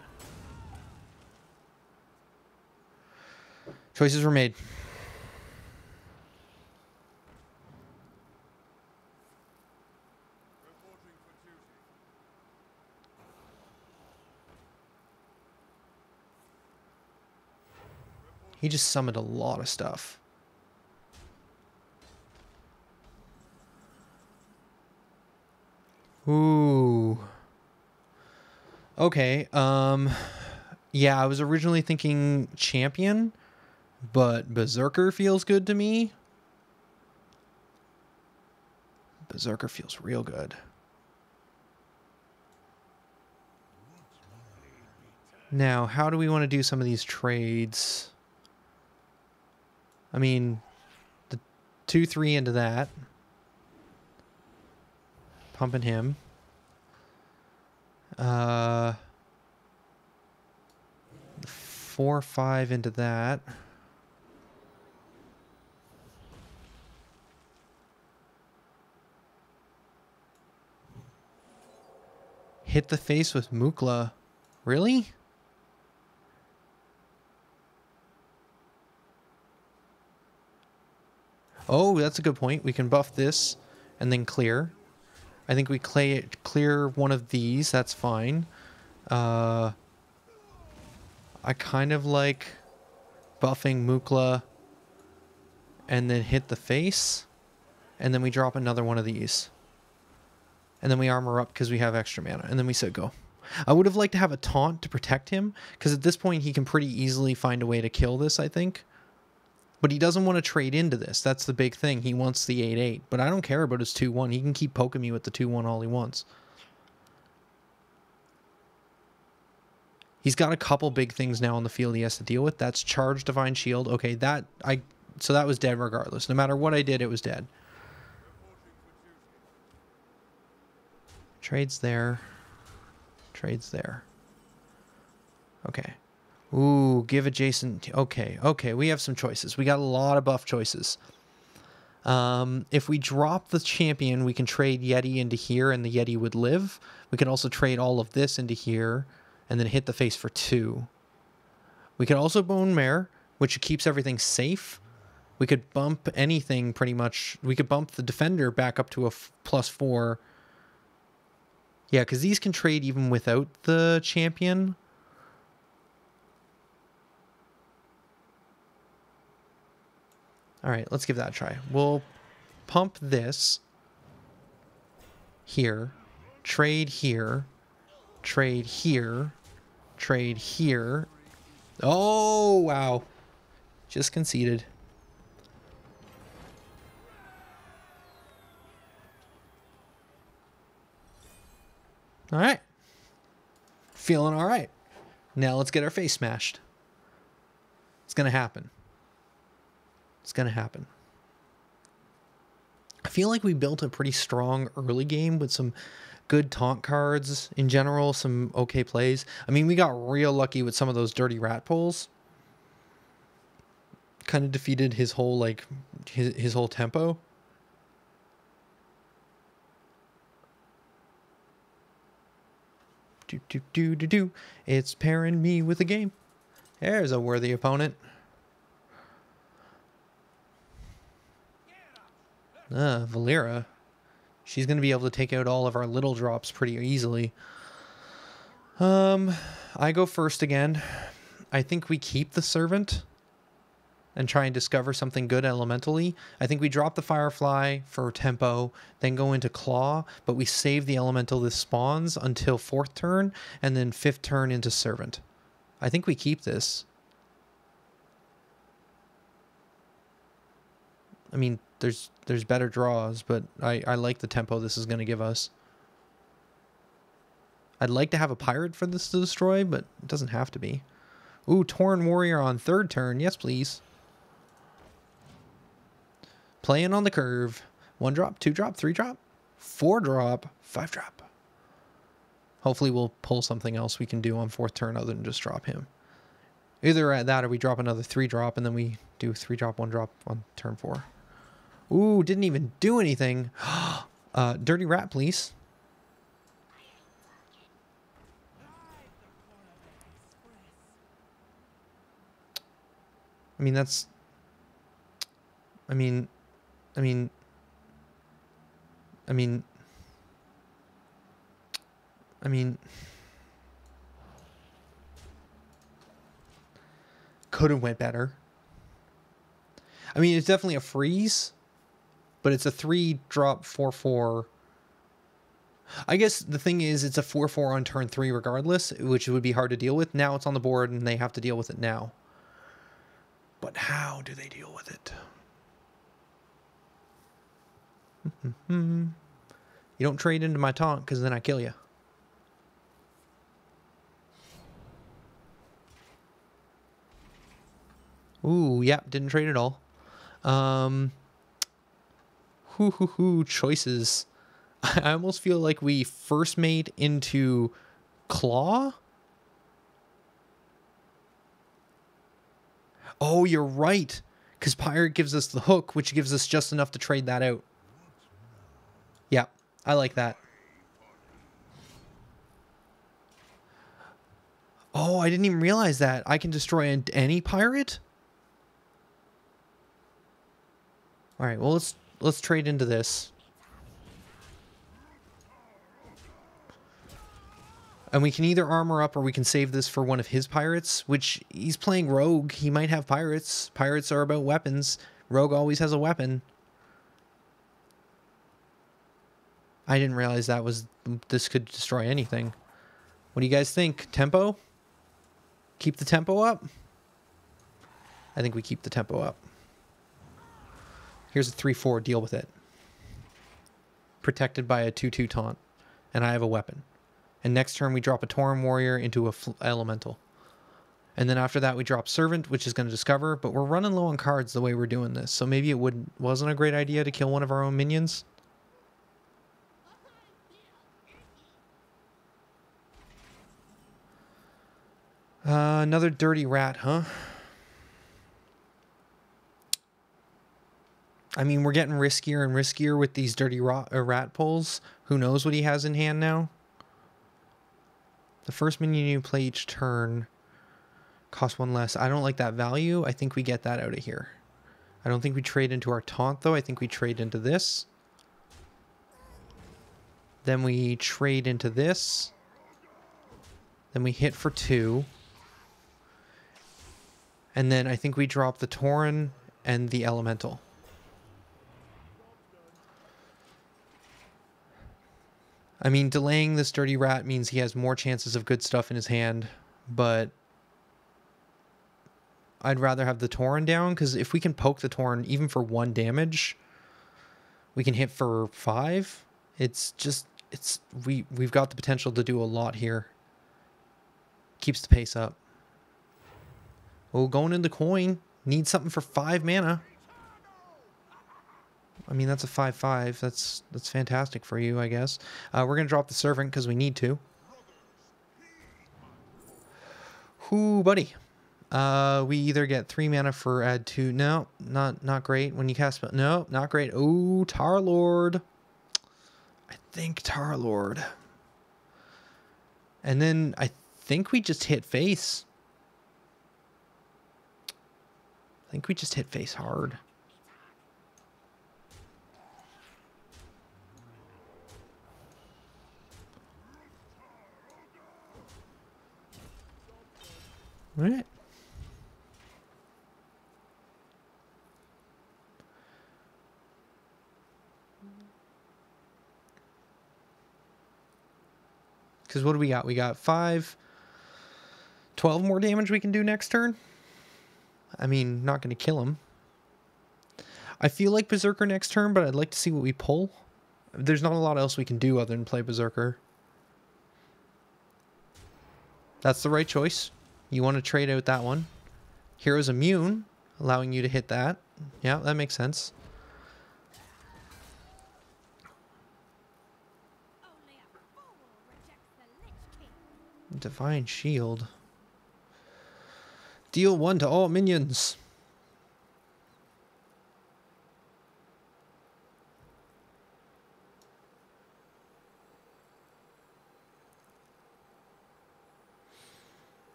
Choices were made. He just summoned a lot of stuff. Ooh. Okay. Yeah, I was originally thinking champion, but Berserker feels good to me. Berserker feels real good. Now, how do we want to do some of these trades? I mean, the 2/3 into that. Pumping him. 4/5 into that. Hit the face with Mukla. Really? Oh, that's a good point. We can buff this and then clear. I think we clear one of these. That's fine. I kind of like buffing Mukla and then hit the face. And then we drop another one of these. And then we armor up because we have extra mana. And then we said go. I would have liked to have a taunt to protect him, because at this point he can pretty easily find a way to kill this, I think. But he doesn't want to trade into this. That's the big thing. He wants the 8/8. But I don't care about his 2/1. He can keep poking me with the 2/1 all he wants. He's got a couple big things now on the field he has to deal with. That's Charge Divine Shield. Okay, so that was dead regardless. No matter what I did, it was dead. Trades there. Trades there. Okay. Ooh, give adjacent. Okay, okay. We have some choices. We got a lot of buff choices. If we drop the champion, we can trade Yeti into here and the Yeti would live. We can also trade all of this into here and then hit the face for 2. We could also Bone Mare, which keeps everything safe. We could bump anything pretty much. We could bump the defender back up to a +4. Yeah, because these can trade even without the champion. All right, let's give that a try. We'll pump this here, trade here, trade here, trade here. Oh, wow. Just conceded. All right. Feeling all right. Now let's get our face smashed. It's going to happen. It's going to happen. I feel like we built a pretty strong early game with some good taunt cards in general, some okay plays. I mean, we got real lucky with some of those dirty rat pulls. Kind of defeated his whole, like, his whole tempo. It's pairing me with a game. There's a worthy opponent. Valera. She's going to be able to take out all of our little drops pretty easily. I go first again. I think we keep the Servant and try and discover something good elementally. I think we drop the Firefly for tempo, then go into Claw, but we save the elemental that spawns until 4th turn, and then 5th turn into Servant. I think we keep this. I mean, there's better draws, but I like the tempo this is going to give us. I'd like to have a Pirate for this to destroy, but it doesn't have to be. Ooh, Tauren Warrior on 3rd turn. Yes, please. Playing on the curve. 1 drop, 2 drop, 3 drop, 4 drop, 5 drop. Hopefully we'll pull something else we can do on 4th turn other than just drop him. Either at that or we drop another 3-drop and then we do 3-drop, 1-drop on turn 4. Ooh, didn't even do anything. Dirty rat, please. I mean, that's... I mean... Could have went better. I mean, it's definitely a freeze, but it's a 3-drop 4/4. I guess the thing is, it's a 4/4 on turn 3 regardless, which would be hard to deal with. Now it's on the board and they have to deal with it now. But how do they deal with it? You don't trade into my taunt because then I kill you. Ooh, yeah, didn't trade at all. Choices. I almost feel like we first made into Claw. Oh, you're right. Because Pirate gives us the hook, which gives us just enough to trade that out. Yeah, I like that. Oh, I didn't even realize that. I can destroy any pirate? Alright, well, let's trade into this. And we can either armor up or we can save this for one of his pirates, which he's playing rogue. He might have pirates. Pirates are about weapons. Rogue always has a weapon. I didn't realize this could destroy anything. What do you guys think? Tempo? Keep the tempo up? I think we keep the tempo up. Here's a 3/4, deal with it. Protected by a 2/2 taunt. And I have a weapon. And next turn we drop a Tauren Warrior into a Elemental. And then after that we drop Servant, which is going to discover, but we're running low on cards the way we're doing this. So maybe it wasn't a great idea to kill one of our own minions. Another dirty rat, huh? I mean, we're getting riskier and riskier with these dirty rat pulls. Who knows what he has in hand now? The first minion you play each turn costs 1 less. I don't like that value. I think we get that out of here. I don't think we trade into our taunt, though. I think we trade into this. Then we trade into this. Then we hit for 2. And then I think we drop the Tauren and the Elemental. I mean, delaying this dirty rat means he has more chances of good stuff in his hand, but I'd rather have the Tauren down, because if we can poke the Tauren even for 1 damage, we can hit for 5. We've got the potential to do a lot here. Keeps the pace up. Oh, going into coin. Need something for 5 mana. I mean, that's a 5/5. That's fantastic for you, I guess. We're going to drop the Servant because we need to. Ooh, buddy. We either get 3 mana for add 2. No, not great. When you cast... No, not great. Ooh, Tarlord. I think Tarlord. And then I think we just hit face. I think we just hit face hard. All right. Because what do we got? We got 12 more damage we can do next turn. I mean, not going to kill him. I feel like Berserker next turn, but I'd like to see what we pull. There's not a lot else we can do other than play Berserker. That's the right choice. You want to trade out that one. Hero's immune, allowing you to hit that. Yeah, that makes sense. Divine Shield. Deal 1 to all minions.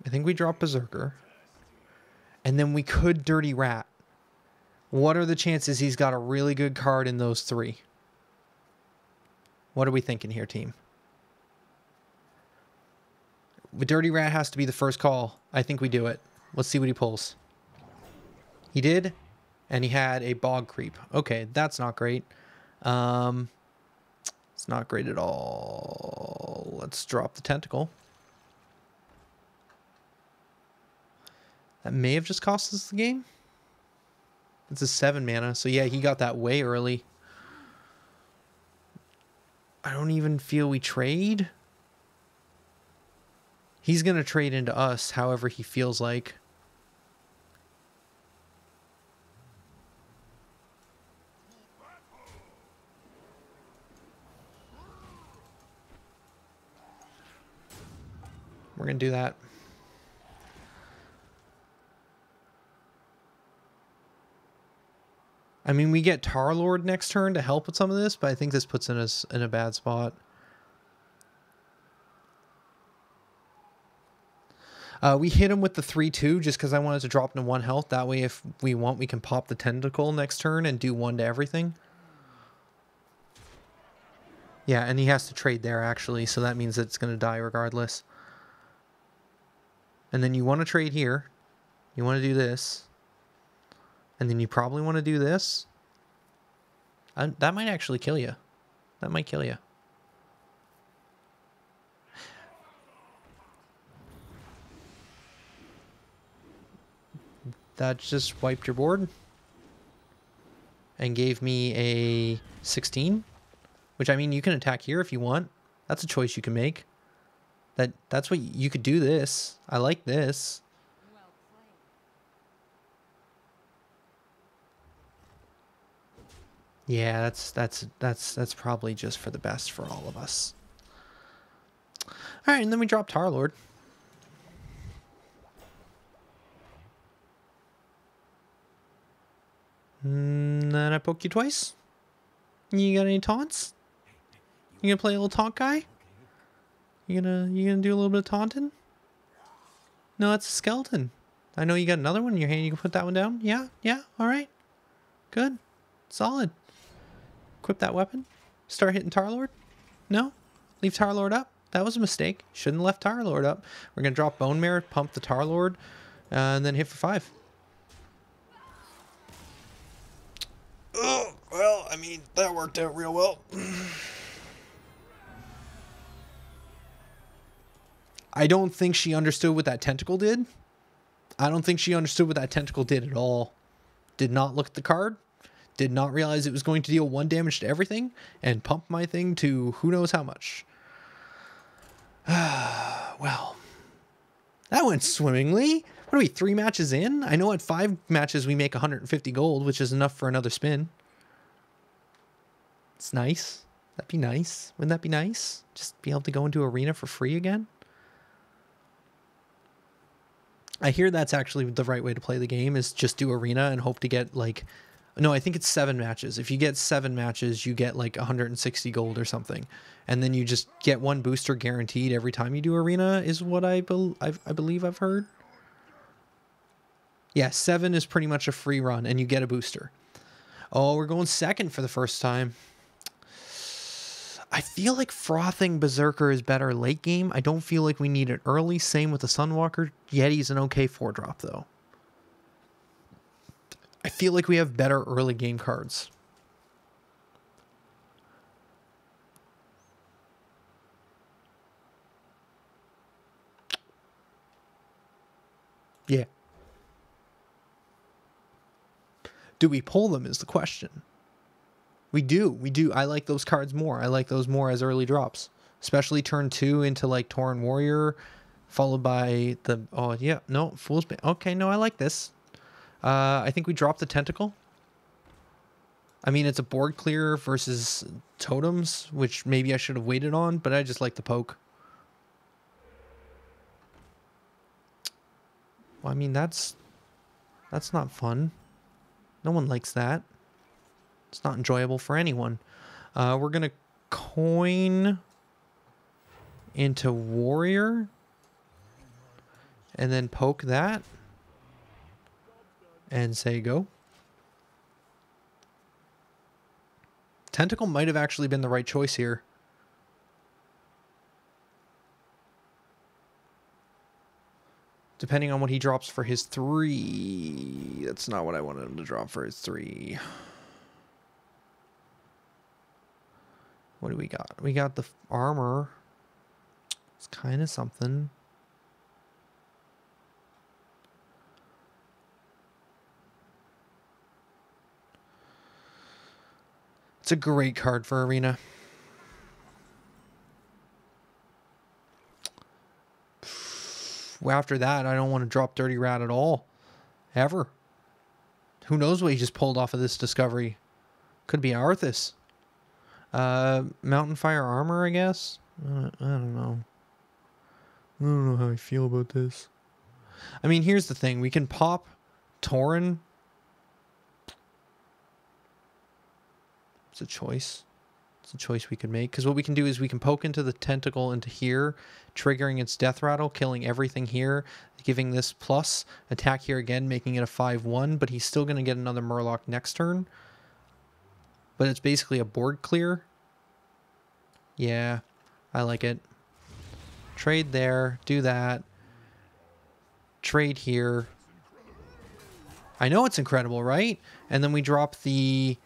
I think we drop Berserker. And then we could Dirty Rat. What are the chances he's got a really good card in those 3? What are we thinking here, team? The Dirty Rat has to be the first call. I think we do it. Let's see what he pulls. He did, and he had a Bog Creep. Okay, that's not great. It's not great at all. Let's drop the Tentacle. That may have just cost us the game. It's a 7 mana, so yeah, he got that way early. I don't even feel we trade. He's going to trade into us however he feels like. We're going to do that. I mean, we get Tarlord next turn to help with some of this, but I think this puts us in a bad spot. We hit him with the 3/2 just because I wanted to drop him to 1 health. That way, if we want, we can pop the Tentacle next turn and do 1 to everything. Yeah, and he has to trade there, actually, so that means that it's going to die regardless. And then you want to trade here. You want to do this. And then you probably want to do this. That might actually kill you. That might kill you. That just wiped your board. And gave me a 16. Which, I mean, you can attack here if you want. That's a choice you can make. That's what you could do this. I like this. Yeah, that's probably just for the best for all of us. All right, and then we drop Tarlord. Then I poke you twice. You got any taunts? You gonna play a little taunt guy? You gonna do a little bit of taunting? No, that's a skeleton. I know you got another one in your hand. You can put that one down. Yeah, all right. Good. Solid. Equip that weapon. Start hitting Tarlord. No? Leave Tarlord up. That was a mistake. Shouldn't have left Tarlord up. We're going to drop Bone Mare, pump the Tarlord, and then hit for 5. Oh, well, I mean, that worked out real well. I don't think she understood what that tentacle did. I don't think she understood what that tentacle did at all. Did not look at the card. Did not realize it was going to deal 1 damage to everything and pump my thing to who knows how much. Well, that went swimmingly. What are we, 3 matches in? I know at 5 matches we make 150 gold, which is enough for another spin. It's nice. That'd be nice. Wouldn't that be nice? Just be able to go into arena for free again. I hear that's actually the right way to play the game, is just do arena and hope to get like... No, I think it's 7 matches. If you get 7 matches, you get like 160 gold or something. And then you just get 1 booster guaranteed every time you do arena is what I believe I've heard. Yeah, 7 is pretty much a free run and you get a booster. Oh, we're going second for the first time. I feel like frothing Berserker is better late game. I don't feel like we need it early. Same with the Sunwalker. Yeti's an okay 4-drop though. I feel like we have better early game cards. Yeah. Do we pull them is the question. We do. I like those cards more. I like those more as early drops. Especially turn 2 into like Tauren Warrior. Followed by the... Oh, yeah. No, Fool's Bane. Okay, no, I like this. I think we drop the Tentacle. I mean, it's a board clear versus totems, which maybe I should have waited on, but I just like the poke. I mean, that's not fun. No one likes that. It's not enjoyable for anyone. We're going to coin into warrior and then poke that and say go. Tentacle might have actually been the right choice here. Depending on what he drops for his 3. That's not what I wanted him to drop for his 3. What do we got? We got the armor. It's kind of something. It's a great card for Arena. Well, after that, I don't want to drop Dirty Rat at all. Ever. Who knows what he just pulled off of this discovery? Could be Arthas. Mountain Fire Armor, I guess? I don't know. I don't know how I feel about this. I mean, here's the thing. We can pop Tauren. It's a choice. It's a choice we could make. Because what we can do is we can poke into the tentacle into here, triggering its death rattle, killing everything here, giving this plus, attack here again, making it a 5-1, but he's still going to get another Murloc next turn. But it's basically a board clear. Yeah, I like it. Trade there, do that. Trade here. I know it's incredible, right? And then we drop the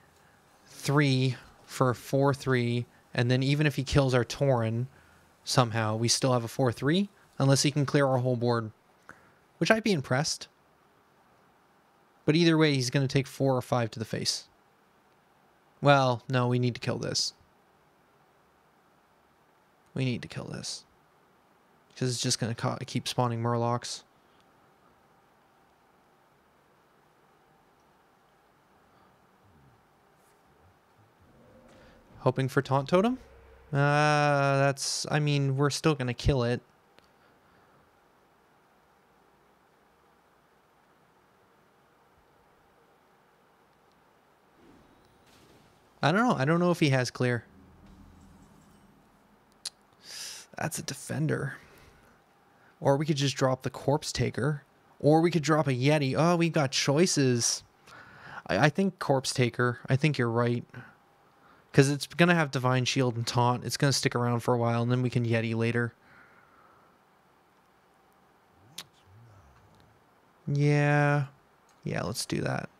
3 for 4-3, and then even if he kills our Tauren somehow, we still have a 4-3, unless he can clear our whole board, which I'd be impressed. But either way, he's going to take 4 or 5 to the face. Well, no, we need to kill this. We need to kill this. Because it's just going to keep spawning Murlocs. Hoping for Taunt Totem? That's... I mean, we're still going to kill it. I don't know. I don't know if he has clear. That's a defender. Or we could just drop the Corpse Taker. Or we could drop a Yeti. Oh, we've got choices. I think Corpse Taker. I think you're right. Because it's going to have Divine Shield and Taunt. It's going to stick around for a while, and then we can Yeti later. Yeah. Yeah, let's do that.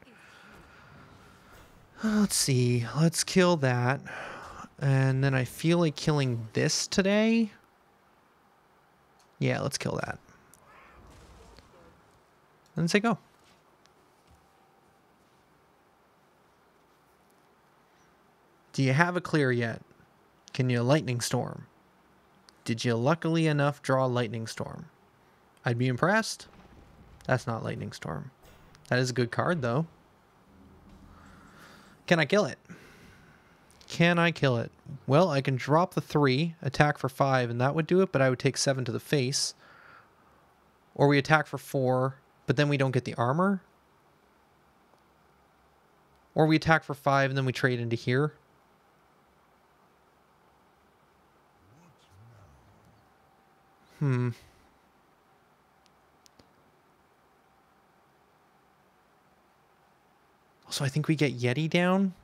Let's see. Let's kill that. And then I feel like killing this today. Yeah, let's kill that. And say go. Do you have a clear yet? Can you Lightning Storm? Did you luckily enough draw Lightning Storm? I'd be impressed. That's not Lightning Storm. That is a good card, though. Can I kill it? Can I kill it? Well, I can drop the 3, attack for 5, and that would do it, but I would take 7 to the face. Or we attack for 4, but then we don't get the armor. Or we attack for 5, and then we trade into here. So I think we get Yeti down.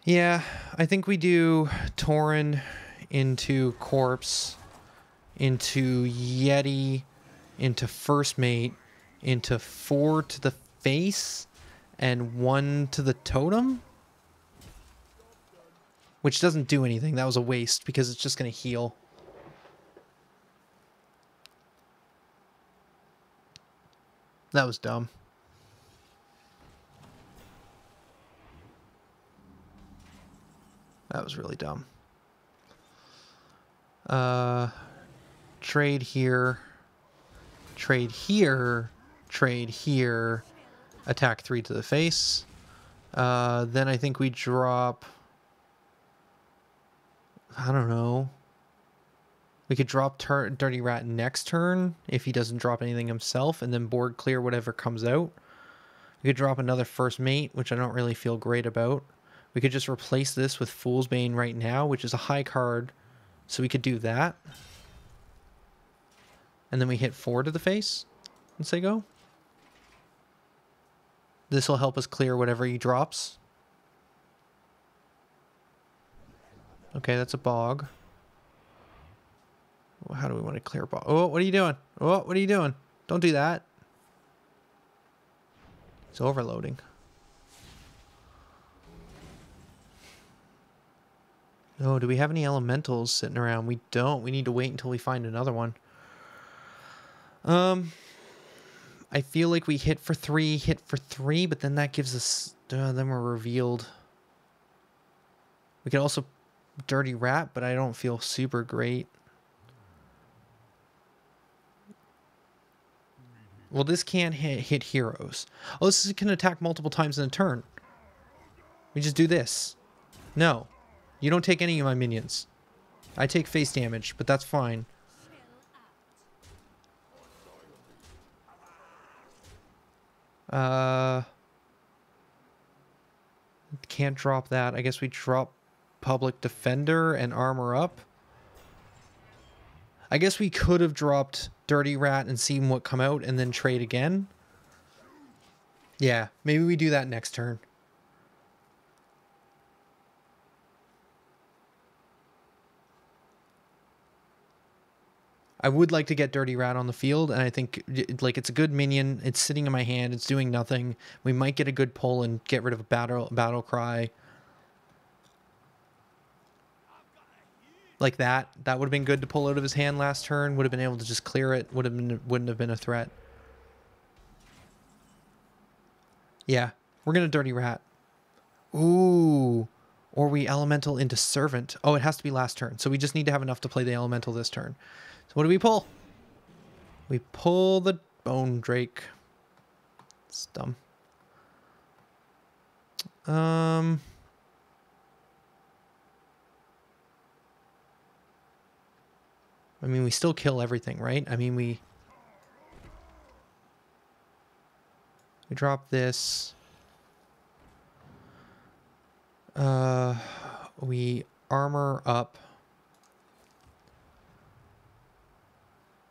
Yeah, I think we do Tauren into Corpse, into Yeti, into First Mate, into 4 to the face, and 1 to the totem? Which doesn't do anything. That was a waste, because it's just going to heal. That was dumb. That was really dumb. Trade here. trade here, attack 3 to the face. Then I think we drop... I don't know. We could drop Dirty Rat next turn if he doesn't drop anything himself, and then board clear whatever comes out. We could drop another First Mate, which I don't really feel great about. We could just replace this with Fool's Bane right now, which is a high card. So we could do that. And then we hit 4 to the face and say go. This will help us clear whatever he drops. Okay, that's a bog. How do we want to clear bog? Oh, what are you doing? Oh, what are you doing? Don't do that. It's overloading. Oh, do we have any elementals sitting around? We don't. We need to wait until we find another one. I feel like we hit for 3, but then that gives us... then we're revealed. We could also Dirty Rat, but I don't feel super great. Well, this can't hit heroes. Oh, this can attack multiple times in a turn. We just do this. No. You don't take any of my minions. I take face damage, but that's fine. Can't drop that. I guess we drop Public Defender and Armor Up. I guess we could have dropped Dirty Rat and seen what come out and then trade again. Yeah, maybe we do that next turn. I would like to get Dirty Rat on the field, and I think like it's a good minion. It's sitting in my hand. It's doing nothing. We might get a good pull and get rid of a battle cry. Like that. That would have been good to pull out of his hand last turn. Would have been able to just clear it. Wouldn't have been a threat. Yeah, we're gonna Dirty Rat. Ooh. Or we Elemental into Servant. Oh, it has to be last turn. So we just need to have enough to play the Elemental this turn. So what do we pull? We pull the Bone Drake. It's dumb. I mean, we still kill everything, right? I mean, we drop this. We Armor Up.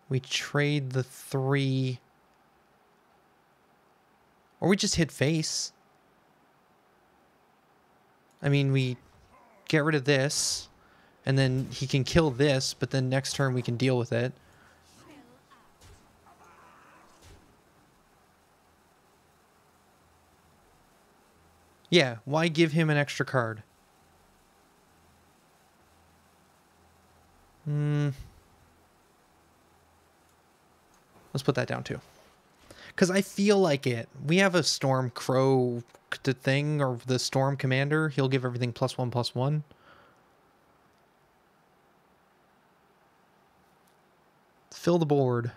We trade the 3. Or we just hit face. I mean, we get rid of this. And then he can kill this, but then next turn we can deal with it. Yeah, why give him an extra card? Let's put that down too. Because I feel like it. We have a Storm Crow thing, or the Storm Commander. He'll give everything +1/+1. Fill the board.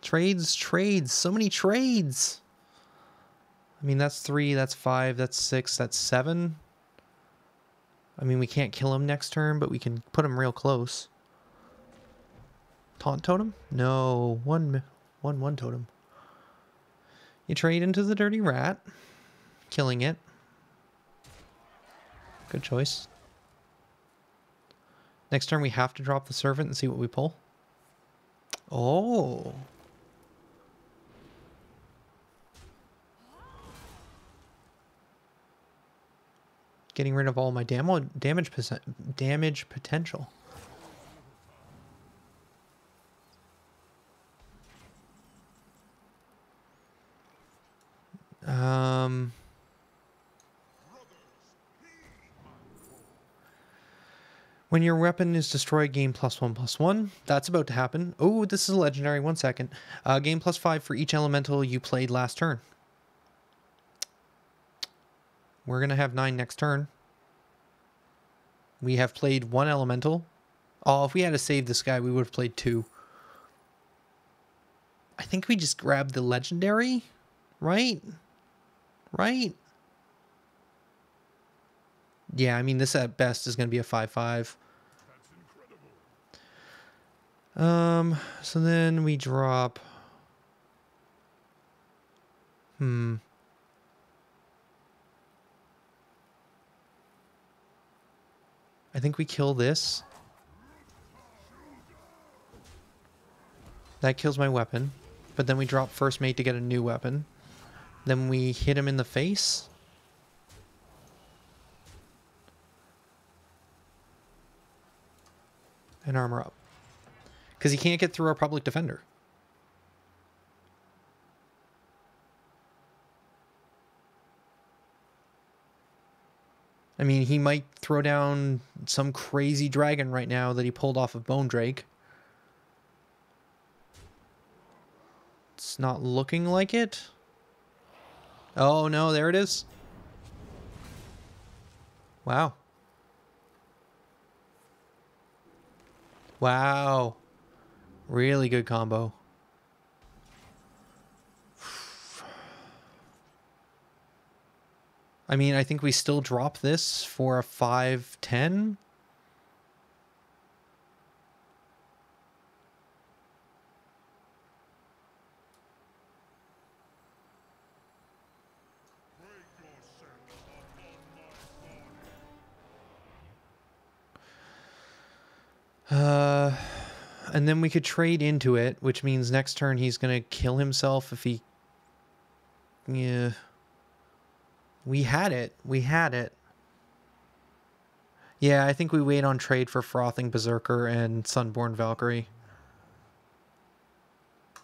Trades. So many trades. I mean, that's 3, that's 5, that's 6, that's 7. I mean, we can't kill him next turn, but we can put him real close. Taunt Totem? No. 1/1 totem. You trade into the Dirty Rat. Killing it. Good choice. Next turn we have to drop the Servant and see what we pull. Oh. Getting rid of all my damage potential. When your weapon is destroyed, gain +1/+1. That's about to happen. Oh, this is a legendary. 1 second. Gain +5 for each elemental you played last turn. We're going to have 9 next turn. We have played 1 elemental. Oh, if we had to save this guy, we would have played 2. I think we just grabbed the legendary, right? Right? Yeah, I mean, this at best is going to be a 5/5. So then we drop... I think we kill this. That kills my weapon. But then we drop first mate to get a new weapon. Then we hit him in the face. And armor up. Because he can't get through our public defender. I mean, he might throw down some crazy dragon right now that he pulled off of Bone Drake. It's not looking like it. Oh, no, there it is. Wow. Wow. Really good combo. I mean, I think we still drop this for a 5/10. And then we could trade into it, which means next turn he's going to kill himself if he... Yeah. We had it. We had it. Yeah, I think we wait on trade for Frothing Berserker and Sunborn Valkyrie.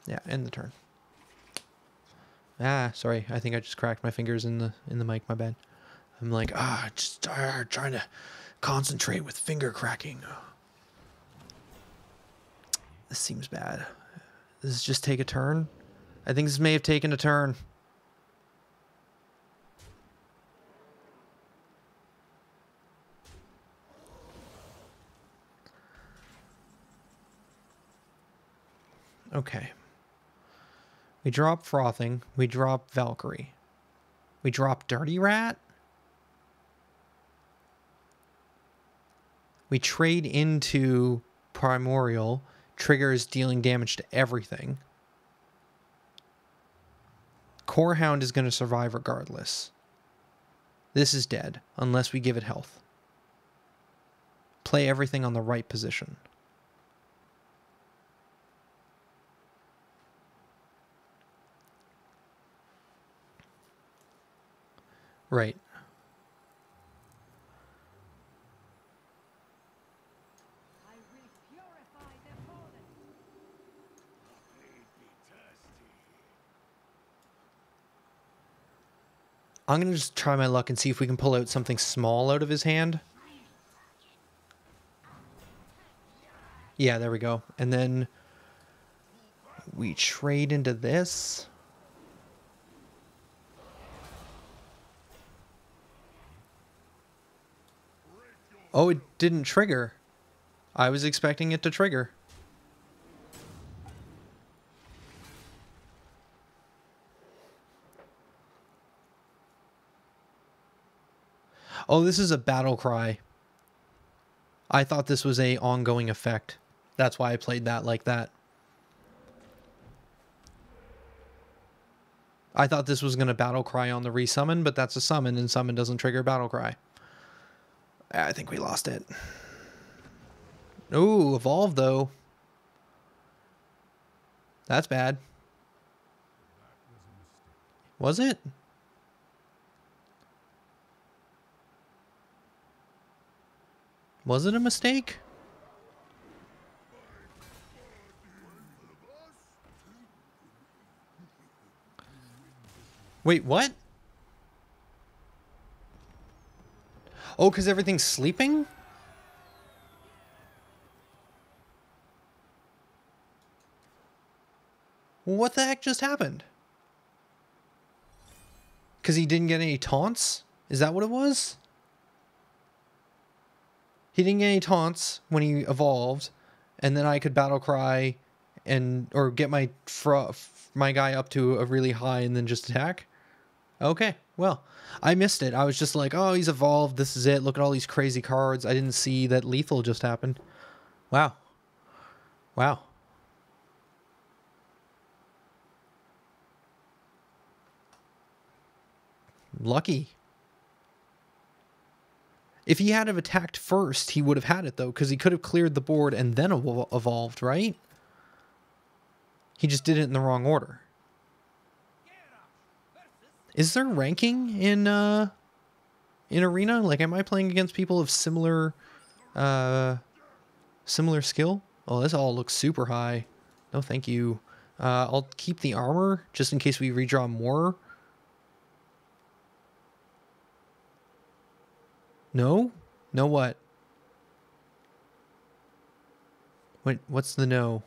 Yeah, end the turn. Ah, sorry. I think I just cracked my fingers in the mic. My bad. I'm like, just trying to concentrate with finger cracking. This seems bad. Does this just take a turn? I think this may have taken a turn. Okay. We drop Frothing. We drop Valkyrie. We drop Dirty Rat. We trade into Primordial. Triggers dealing damage to everything. Corehound is going to survive regardless. This is dead, unless we give it health. Play everything on the right position. Right. I'm going to just try my luck and see if we can pull out something small out of his hand. Yeah, there we go. And then we trade into this. Oh, it didn't trigger. I was expecting it to trigger. Oh, this is a battle cry. I thought this was a ongoing effect. That's why I played that like that. I thought this was going to battle cry on the resummon, but that's a summon, and summon doesn't trigger battle cry. I think we lost it. Ooh, evolve though. That's bad. Was it? Was it a mistake? Wait, what? Oh, because everything's sleeping? What the heck just happened? Because he didn't get any taunts? Is that what it was? He didn't get any taunts when he evolved, and then I could battle cry or get my guy up to a really high and then just attack. Okay, well, I missed it. I was just like, oh, he's evolved. This is it. Look at all these crazy cards. I didn't see that lethal just happened. Wow. Wow. Lucky. If he had have attacked first, he would have had it, though, because he could have cleared the board and then evolved, right? He just did it in the wrong order. Is there ranking in Arena? Like, am I playing against people of similar skill? Oh, this all looks super high. No, thank you. I'll keep the armor just in case we redraw more. No? No what? What's the no?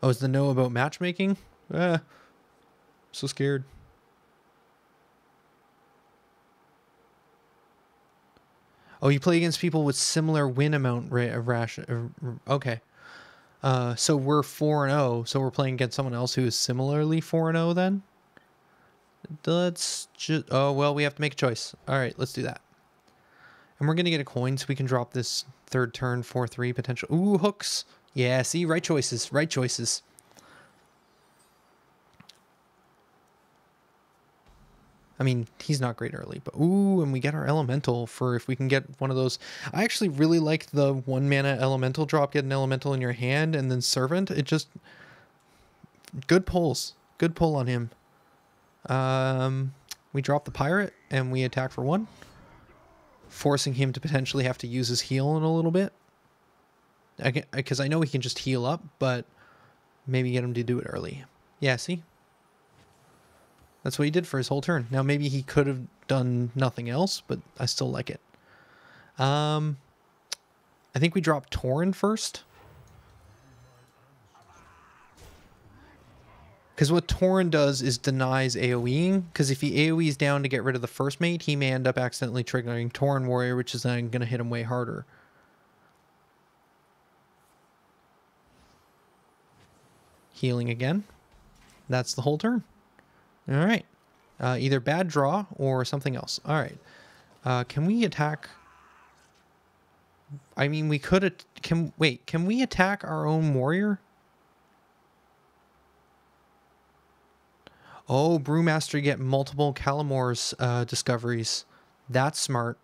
Oh, is the no about matchmaking? So scared. Oh, you play against people with similar win amount okay. So we're 4-0, so we're playing against someone else who is similarly 4-0 then? Let's just... Oh, well, we have to make a choice. All right, let's do that. And we're going to get a coin so we can drop this third turn 4-3 potential. Ooh, hooks. Yeah, see? Right choices. Right choices. I mean, he's not great early, but ooh, and we get our elemental for if we can get one of those. I actually really like the 1 mana elemental drop, get an elemental in your hand, and then servant. It just... Good pulls. Good pull on him. We drop the pirate, and we attack for 1. Forcing him to potentially have to use his heal in a little bit. Because I know he can just heal up, but maybe get him to do it early. Yeah, see? That's what he did for his whole turn. Now, maybe he could have done nothing else, but I still like it. I think we drop Tauren first. Because what Tauren does is denies AoEing. Because if he AoEs down to get rid of the first mate, he may end up accidentally triggering Tauren Warrior, which is then going to hit him way harder. Healing again. That's the whole turn. All right. Either bad draw or something else. All right. Can we attack? I mean, we could... Can we attack our own warrior? Oh, Brewmaster, get multiple Calamore's discoveries. That's smart.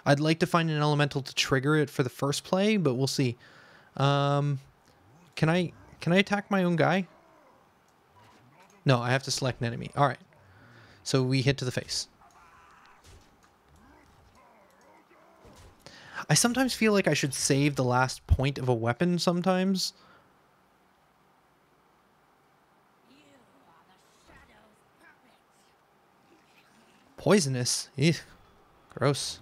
I'd like to find an elemental to trigger it for the first play, but we'll see. Can I attack my own guy? No, I have to select an enemy. All right. So we hit to the face. I sometimes feel like I should save the last point of a weapon sometimes. Poisonous. Eugh. Gross.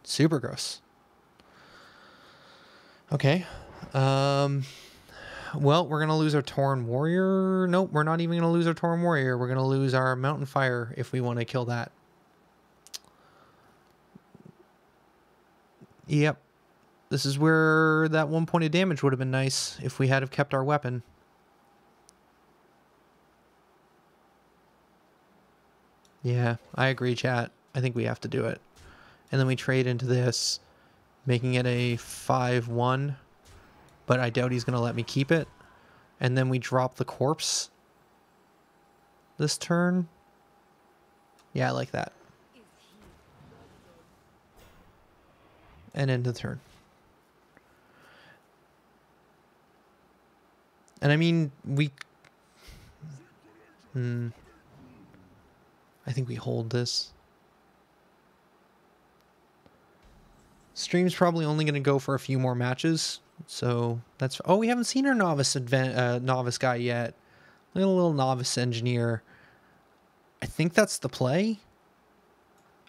Super gross. Okay. Well, we're going to lose our Tauren Warrior. Nope, we're not even going to lose our Tauren Warrior. We're going to lose our Mountain Fire if we want to kill that. Yep. This is where that 1 point of damage would have been nice if we had have kept our weapon. Yeah, I agree, chat. I think we have to do it. And then we trade into this, making it a 5-1. But I doubt he's going to let me keep it. And then we drop the corpse this turn. Yeah, I like that. And end the turn. And I mean, we... I think we hold this. Stream's probably only going to go for a few more matches. So that's... Oh, we haven't seen our novice guy yet. Look at a little novice engineer. I think that's the play.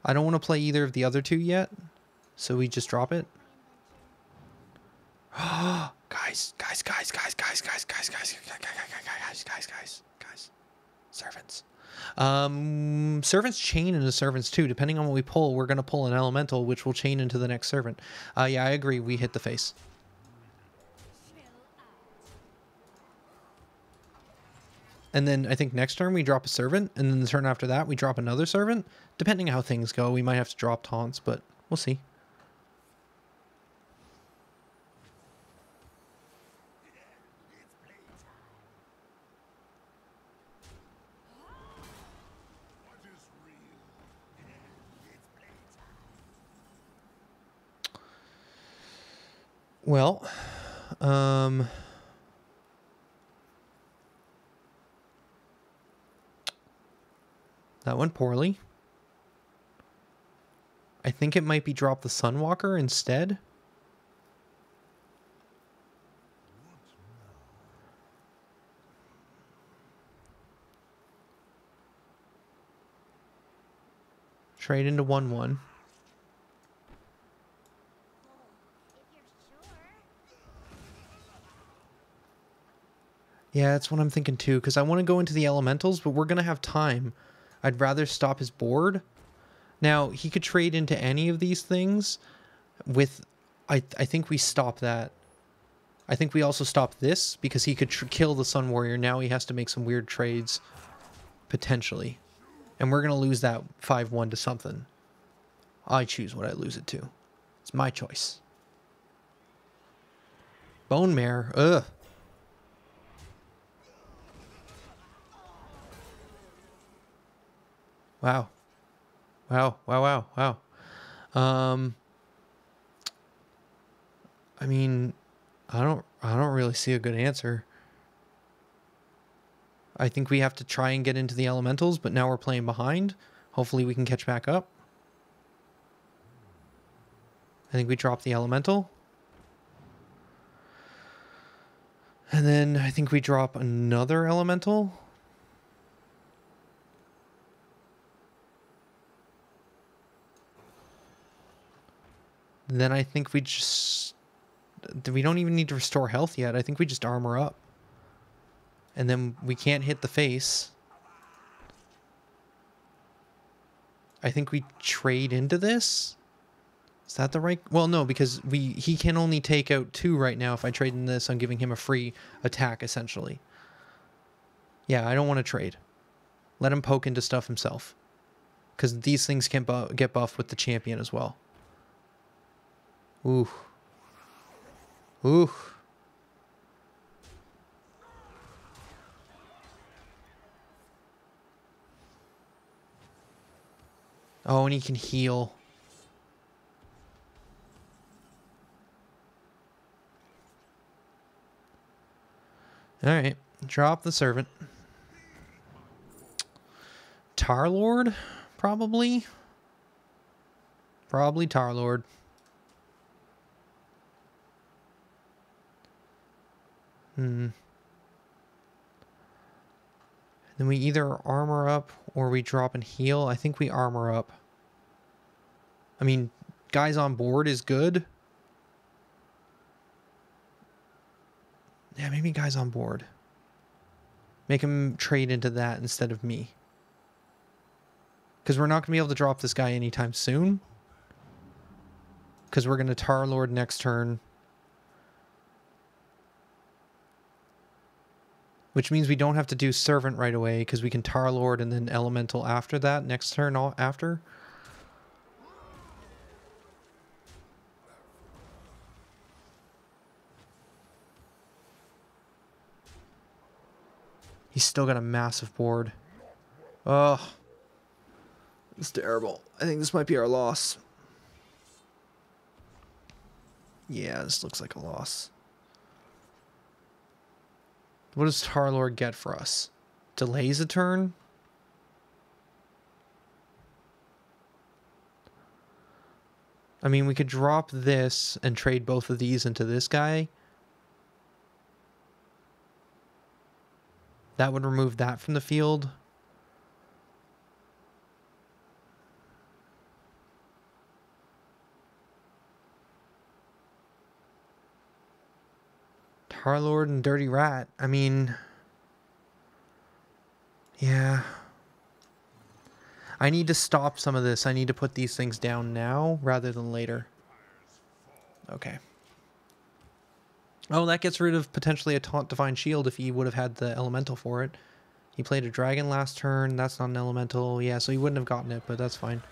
I don't want to play either of the other two yet. So we just drop it. Guys. Servants. Servants chain into servants too. Depending on what we pull, we're going to pull an elemental, which will chain into the next servant. Yeah, I agree. We hit the face. And then I think next turn we drop a servant, and then the turn after that we drop another servant. Depending on how things go, we might have to drop taunts, but we'll see. Well, that went poorly. I think it might be drop the Sunwalker instead. Trade into 1/1. Yeah, that's what I'm thinking too, because I want to go into the elementals, but we're going to have time. I'd rather stop his board. Now, he could trade into any of these things with... I think we stop that. I think we also stop this, because he could kill the Sun Warrior. Now he has to make some weird trades, potentially. And we're going to lose that 5-1 to something. I choose what I lose it to. It's my choice. Bone Mare. Ugh. Wow. Wow. Wow. Wow. Wow. I mean, I don't really see a good answer. I think we have to try and get into the elementals, but now we're playing behind. Hopefully we can catch back up. I think we drop the elemental. And then I think we drop another elemental. Then I think we just... We don't even need to restore health yet. I think we just armor up. And then we can't hit the face. I think we trade into this. Is that the right... Well, no, because he can only take out 2 right now. If I trade in this, I'm giving him a free attack, essentially. Yeah, I don't want to trade. Let him poke into stuff himself. Because these things can get buffed with the champion as well. Ooh. Ooh. Oh, and he can heal. Alright. Drop the servant. Tarlord? Probably. Probably Tarlord. Then we either armor up or we drop and heal. I think we armor up. I mean, guys on board is good. Yeah, maybe guys on board. Make him trade into that instead of me. Because we're not going to be able to drop this guy anytime soon. Because we're going to Tarlord next turn. Which means we don't have to do Servant right away, because we can Tarlord and then Elemental after that, next turn after. He's still got a massive board. Oh. It's terrible. I think this might be our loss. Yeah, this looks like a loss. What does Tarlord get for us? Delays a turn? I mean, we could drop this and trade both of these into this guy. That would remove that from the field. Tarlord and Dirty Rat. I mean... Yeah. I need to stop some of this. I need to put these things down now rather than later. Okay. Oh, that gets rid of potentially a Taunt Divine Shield if he would have had the elemental for it. He played a dragon last turn. That's not an elemental. Yeah, so he wouldn't have gotten it, but that's fine.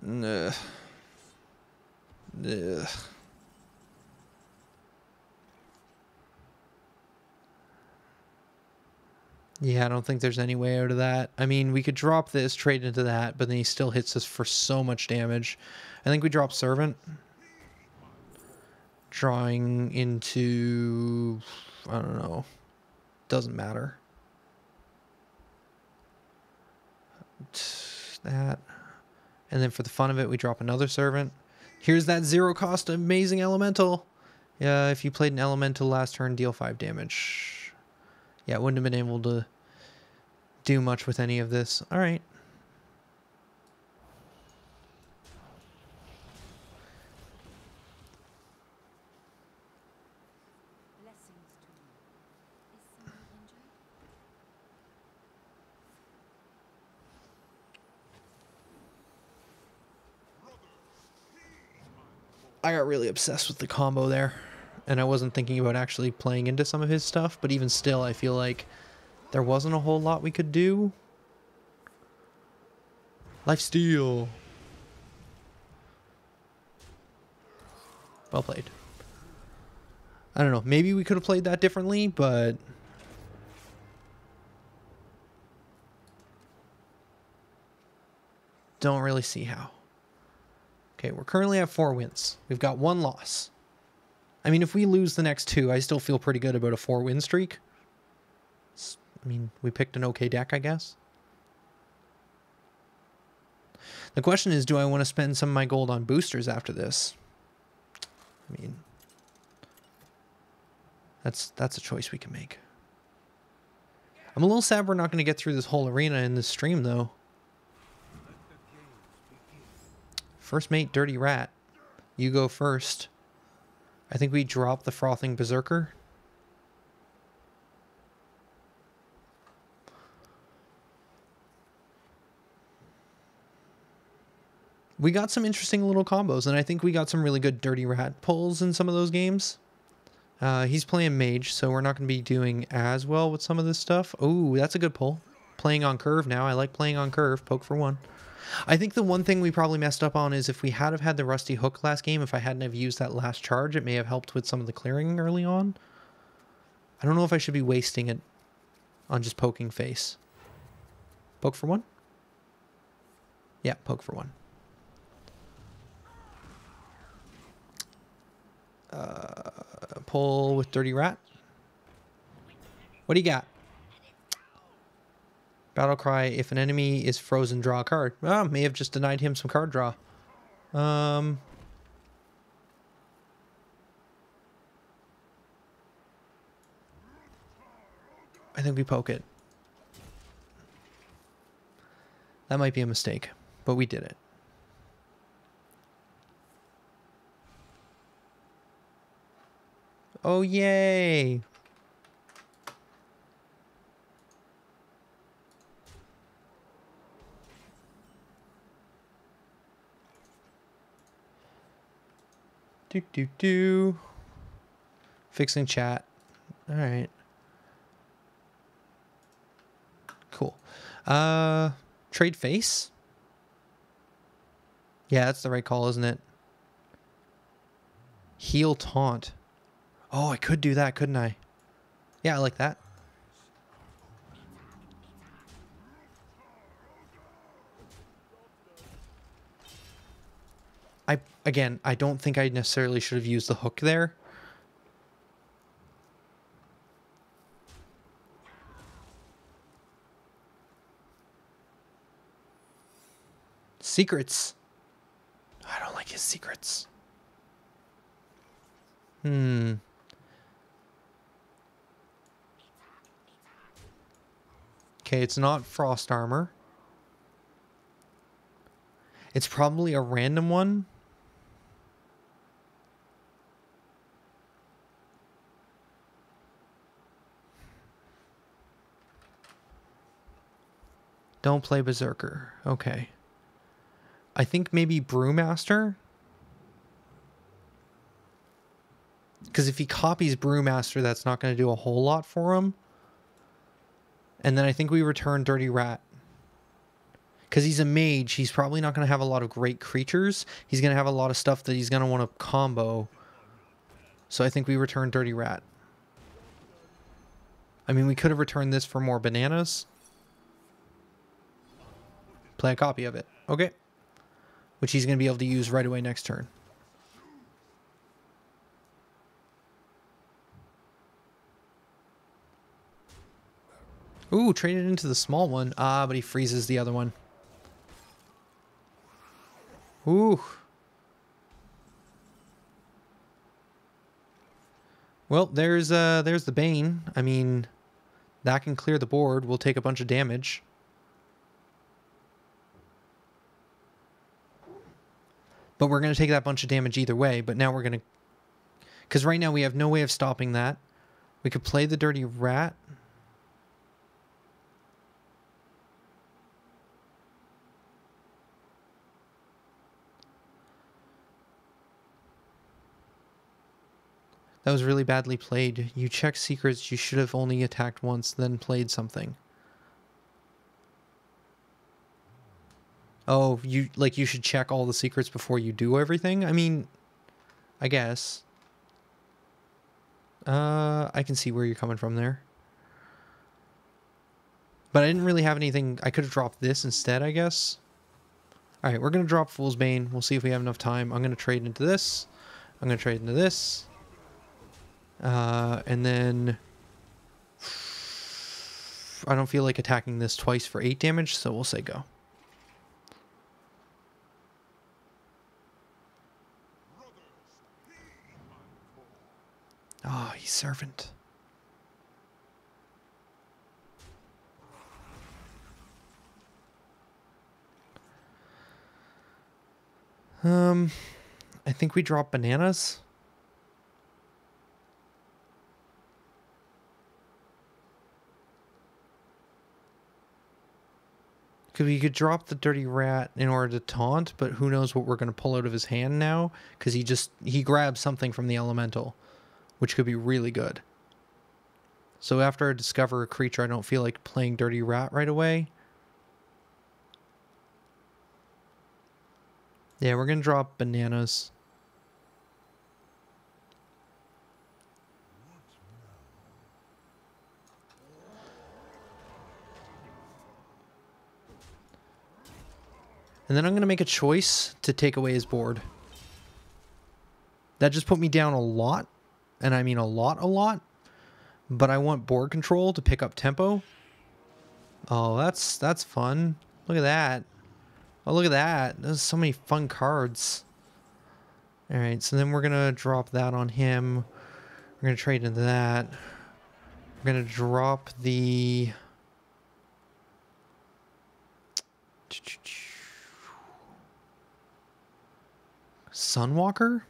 Ugh. Ugh. Yeah, I don't think there's any way out of that. I mean, we could drop this, trade into that, but then he still hits us for so much damage. I think we drop Servant. Drawing into... I don't know. Doesn't matter. That. And then for the fun of it, we drop another Servant. Here's that zero cost amazing elemental. Yeah, if you played an elemental last turn, deal 5 damage. Yeah, wouldn't have been able to do much with any of this. All right. I got really obsessed with the combo there, and I wasn't thinking about actually playing into some of his stuff, but even still, I feel like there wasn't a whole lot we could do. Lifesteal. Well played. I don't know, maybe we could have played that differently, but... don't really see how. Okay, we're currently at 4 wins. We've got 1 loss. I mean, if we lose the next 2, I still feel pretty good about a 4-win streak. I mean, we picked an okay deck, I guess. The question is, do I want to spend some of my gold on boosters after this? I mean, that's a choice we can make. I'm a little sad we're not going to get through this whole arena in this stream, though. First mate, Dirty Rat. You go first. I think we drop the Frothing Berserker. We got some interesting little combos, and I think we got some really good Dirty Rat pulls in some of those games. He's playing Mage, so we're not going to be doing as well with some of this stuff. Oh, that's a good pull. Playing on curve now. I like playing on curve. Poke for 1. I think the one thing we probably messed up on is if we had have had the Rusty Hook last game, if I hadn't have used that last charge, it may have helped with some of the clearing early on. I don't know if I should be wasting it on just poking face. Poke for 1? Yeah, poke for 1. Pull with Dirty Rat. What do you got? Battle cry, if an enemy is frozen, draw a card. Oh, may have just denied him some card draw. I think we poke it. That might be a mistake, but we did it. Oh, yay! Do. Fixing chat. All right. Cool. Trade face? Yeah, that's the right call, isn't it? Heal taunt. Oh, I could do that, couldn't I? Yeah, I like that. Again, I don't think I necessarily should have used the hook there. Secrets. I don't like his secrets. Okay, it's not frost armor. It's probably a random one. Don't play Berserker. Okay. I think maybe Brewmaster. Because if he copies Brewmaster, that's not going to do a whole lot for him. And then I think we return Dirty Rat. Because he's a mage, he's probably not going to have a lot of great creatures. He's going to have a lot of stuff that he's going to want to combo. So I think we return Dirty Rat. I mean, we could have returned this for more bananas. Play a copy of it. Okay. Which he's going to be able to use right away next turn. Ooh, traded into the small one. Ah, but he freezes the other one. Ooh. Well, there's the Bane. I mean, that can clear the board. We'll take a bunch of damage. But we're going to take that bunch of damage either way. But now we're going to... Because right now we have no way of stopping that. We could play the Dirty Rat. That was really badly played. You checked secrets. You should have only attacked once, then played something. Oh, you should check all the secrets before you do everything? I mean, I guess. I can see where you're coming from there. But I didn't really have anything. I could have dropped this instead, I guess. Alright, we're going to drop Fool's Bane. We'll see if we have enough time. I'm going to trade into this. I'm going to trade into this. And then... I don't feel like attacking this twice for 8 damage, so we'll say go. Oh, he's Servant. I think we drop bananas. Because we could drop the Dirty Rat in order to taunt, but who knows what we're going to pull out of his hand now, because he grabs something from the elemental, which could be really good. So after I discover a creature, I don't feel like playing Dirty Rat right away. Yeah, we're going to drop bananas. And then I'm going to make a choice to take away his board. That just put me down a lot. And I mean a lot. But I want board control to pick up tempo. Oh, that's fun. Look at that. Oh, look at that. There's so many fun cards. Alright, so then we're going to drop that on him. We're going to trade into that. We're going to drop the... Sunwalker?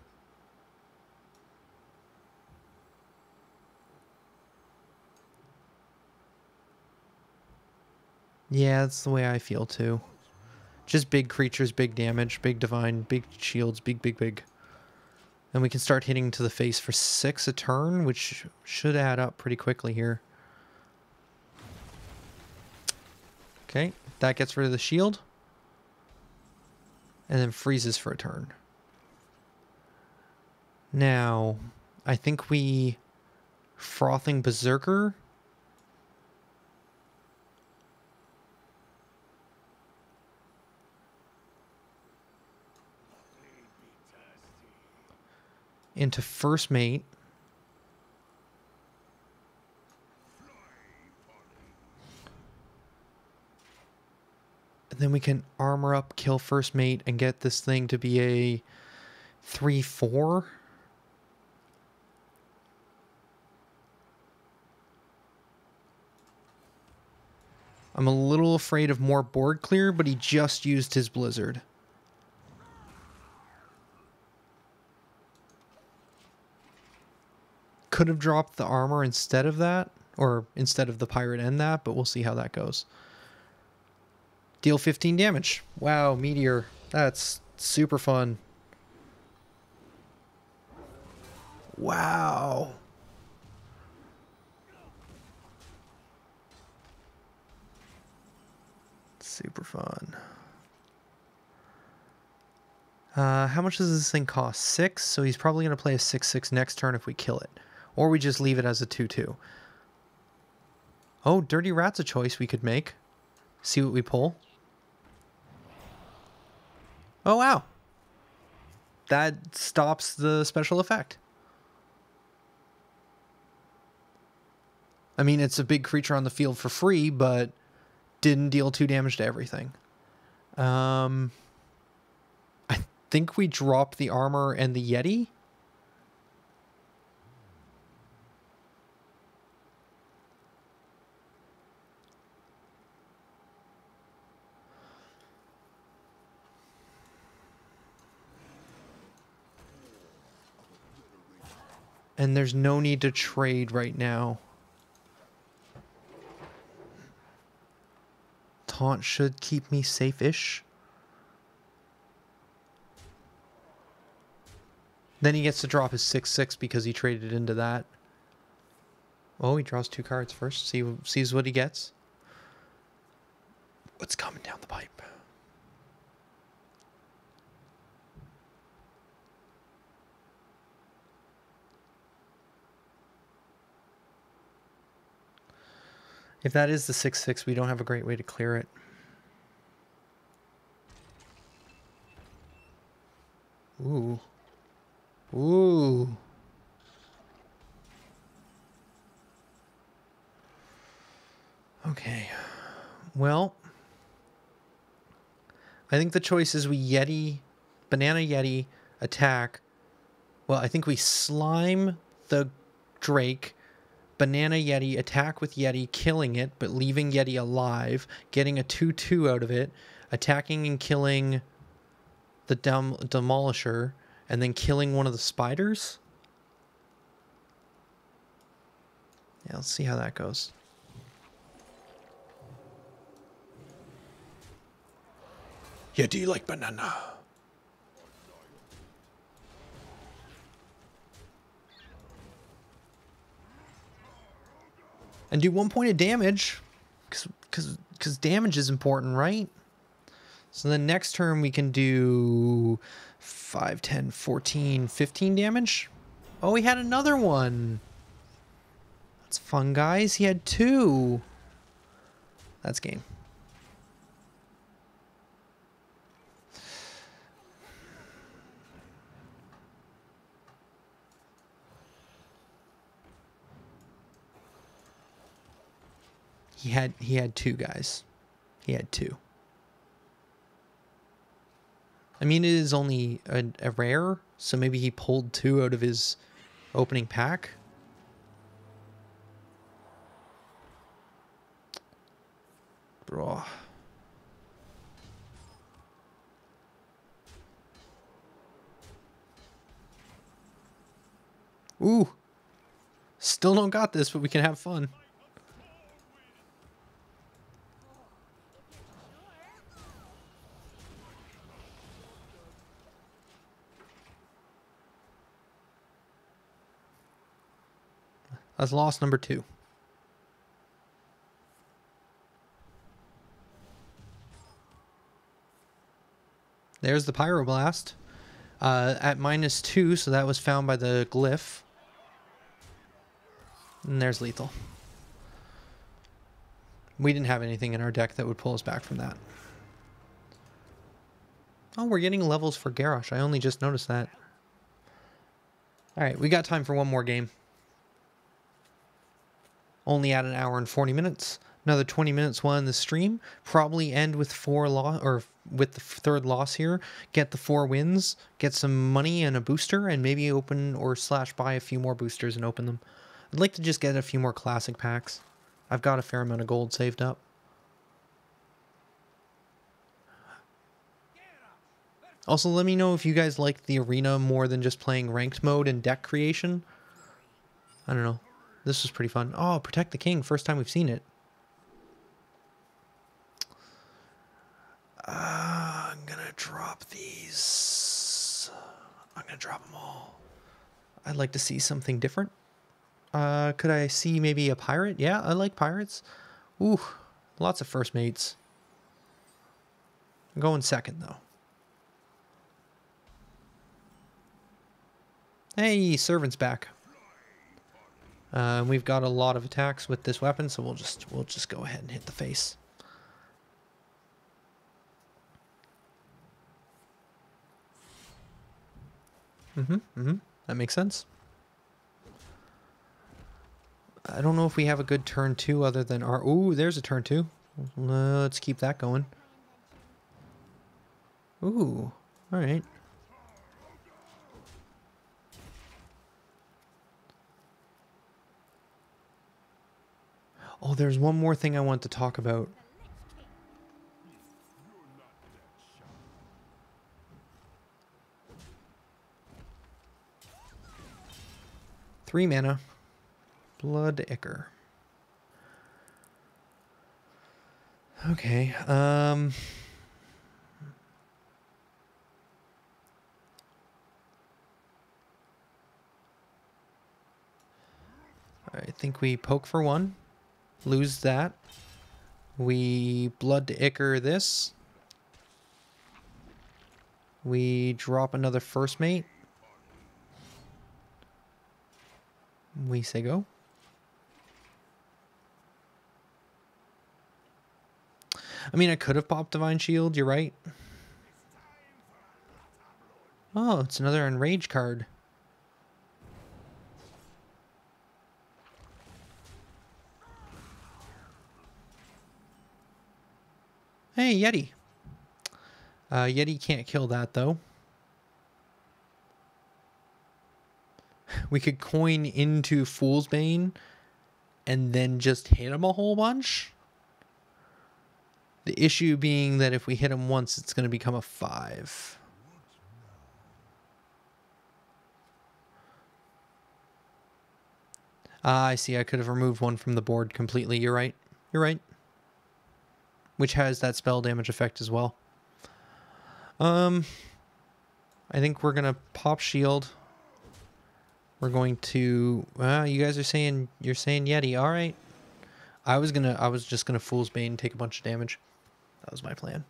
Yeah, that's the way I feel too. Just big creatures, big damage, big divine, big shields, big. And we can start hitting to the face for 6 a turn, which should add up pretty quickly here. Okay, that gets rid of the shield. And then freezes for a turn. Now, I think we Frothing Berserker. Into First Mate. And then we can armor up, kill First Mate, and get this thing to be a 3/4. I'm a little afraid of more board clear, but he just used his Blizzard. Could have dropped the armor instead of that, or instead of the pirate and that, but we'll see how that goes. Deal 15 damage. Wow, meteor. That's super fun. Wow. Super fun. How much does this thing cost? 6? So he's probably going to play a 6/6 next turn if we kill it. Or we just leave it as a 2/2. Oh, Dirty Rat's a choice we could make. See what we pull. Oh, wow. That stops the special effect. I mean, it's a big creature on the field for free, but didn't deal 2 damage to everything. I think we drop the armor and the Yeti. And there's no need to trade right now. Taunt should keep me safe-ish. Then he gets to drop his 6/6 because he traded into that. Oh, he draws 2 cards first. Sees what he gets. What's coming down the pipe? If that is the 6/6, we don't have a great way to clear it. Ooh. Ooh. Okay. Well, I think the choice is we Yeti, Banana Yeti, attack. Well, I think we slime the Drake, Banana Yeti, attack with Yeti, killing it, but leaving Yeti alive, getting a 2/2 out of it, attacking and killing the Demolisher, and then killing one of the spiders. Yeah, let's see how that goes. Yeti like banana. And do 1 point of damage, because damage is important, right? So then next turn we can do 5, 10, 14, 15 damage. Oh, he had another one. That's fun, guys. He had 2. That's game. He had 2, guys. He had 2. I mean, it is only a rare, so maybe he pulled 2 out of his opening pack. Bro. Ooh. Still don't got this, but we can have fun. That's loss number 2. There's the Pyroblast. At -2, so that was found by the glyph. And there's lethal. We didn't have anything in our deck that would pull us back from that. Oh, we're getting levels for Garrosh. I only just noticed that. Alright, we got time for one more game. Only at 1 hour and 40 minutes. Another 20 minutes while in the stream. Probably end with 4 loss, or with the 3rd loss here. Get the 4 wins. Get some money and a booster, and maybe open or /buy a few more boosters and open them. I'd like to just get a few more classic packs. I've got a fair amount of gold saved up. Also, let me know if you guys like the arena more than just playing ranked mode and deck creation. I don't know. This was pretty fun. Oh, Protect the King. First time we've seen it. I'm going to drop these. I'm going to drop them all. I'd like to see something different. Could I see maybe a pirate? Yeah, I like pirates. Ooh, lots of first mates. I'm going second, though. Hey, servant's back. We've got a lot of attacks with this weapon, so we'll just go ahead and hit the face. That makes sense. I don't know if we have a good turn 2 other than our... Ooh, there's a turn 2. Let's keep that going. Ooh, alright. Oh, there's one more thing I want to talk about. Three mana. Blood Ichor. Okay, I think we poke for one. Lose that. We Blood Ichor this. We drop another first mate. We say go. I mean, I could have popped Divine Shield, you're right. Oh, it's another Enrage card. Hey, Yeti. Yeti can't kill that, though. We could coin into Fool's Bane and then just hit him a whole bunch. The issue being that if we hit him once, it's going to become a 5. I see. I could have removed one from the board completely. You're right. You're right. Which has that spell damage effect as well. I think we're going to pop shield. We're going to... you guys are saying... You're saying Yeti. All right. I was just going to Fool's Bane and take a bunch of damage. That was my plan.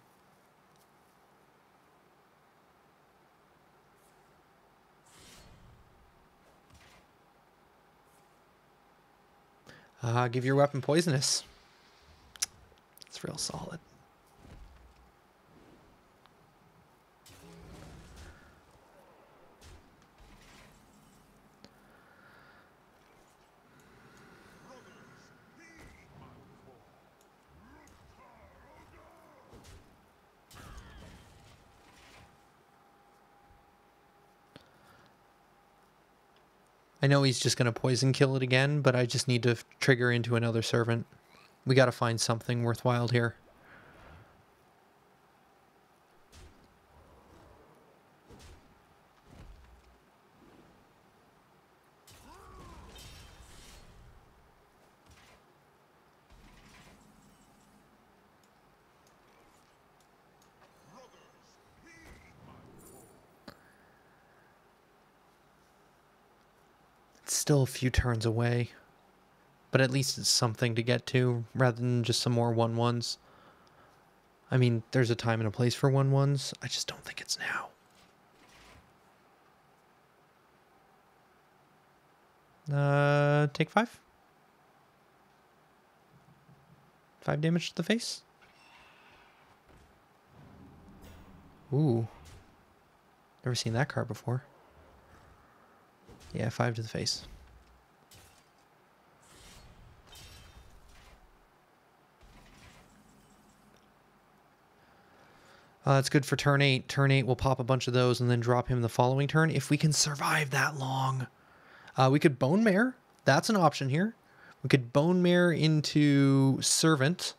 Give your weapon poisonous. It's real solid. I know he's just going to poison kill it again, but I just need to trigger into another servant. We got to find something worthwhile here. Still a few turns away, but at least it's something to get to rather than just some more 1/1s. I mean, there's a time and a place for 1/1s. I just don't think it's now. Take 5. 5 damage to the face. Ooh. Never seen that card before. Yeah, 5 to the face. That's good for turn 8. Turn 8, we'll pop a bunch of those and then drop him the following turn. If we can survive that long. We could Bone Mare. That's an option here. We could Bone Mare into Servant.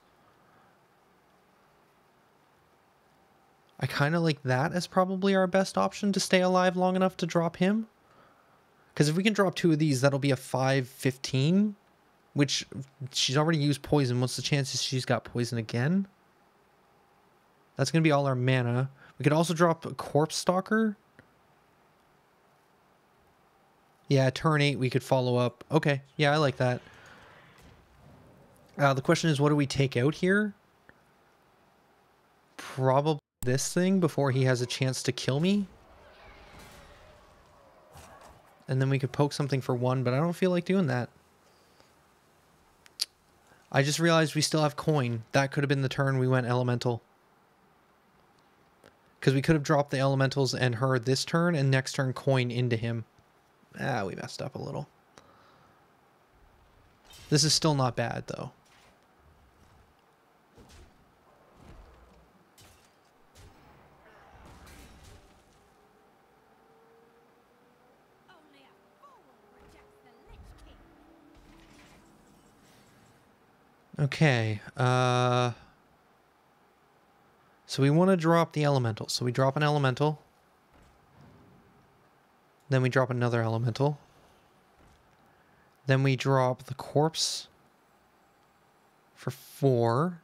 I kind of like that as probably our best option to stay alive long enough to drop him. Because if we can drop 2 of these, that'll be a 5-15, which she's already used poison. What's the chances she's got poison again? That's going to be all our mana. We could also drop a Corpse Stalker. Yeah, turn 8, we could follow up. Okay, yeah, I like that. The question is, what do we take out here? Probably this thing before he has a chance to kill me. And then we could poke something for 1, but I don't feel like doing that. I just realized we still have coin. That could have been the turn we went elemental. Because we could have dropped the elementals and her this turn, and next turn coin into him. Ah, we messed up a little. This is still not bad, though. Okay, so we want to drop the elemental. So we drop an elemental. Then we drop another elemental. Then we drop the corpse for 4.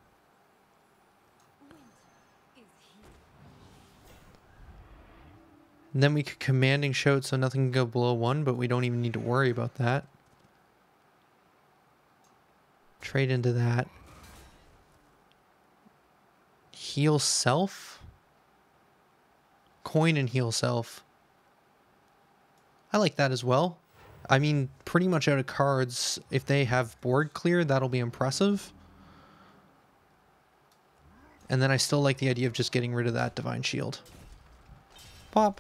And then we could commanding shout so nothing can go below 1, but we don't even need to worry about that. Trade into that. Heal self. Coin and heal self. I like that as well. I mean, pretty much out of cards, if they have board clear, that'll be impressive. And then I still like the idea of just getting rid of that Divine Shield. Pop.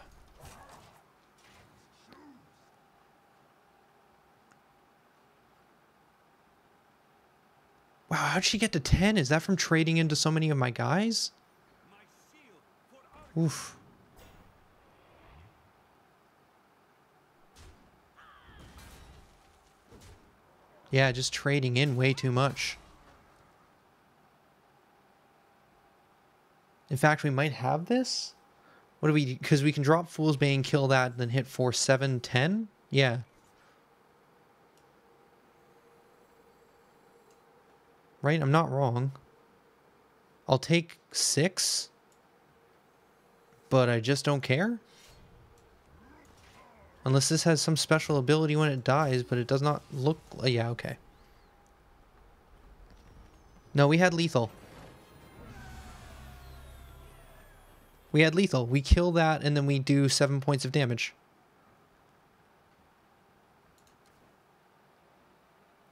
Wow, how'd she get to 10? Is that from trading into so many of my guys? Oof. Yeah, just trading in way too much. In fact, we might have this. What do we... Because we can drop Fool's Bane, kill that, then hit for 7, 10? Yeah. Right? I'm not wrong. I'll take 6. But I just don't care. Unless this has some special ability when it dies, but it does not look... Yeah, okay. No, we had lethal. We had lethal. We kill that, and then we do 7 points of damage.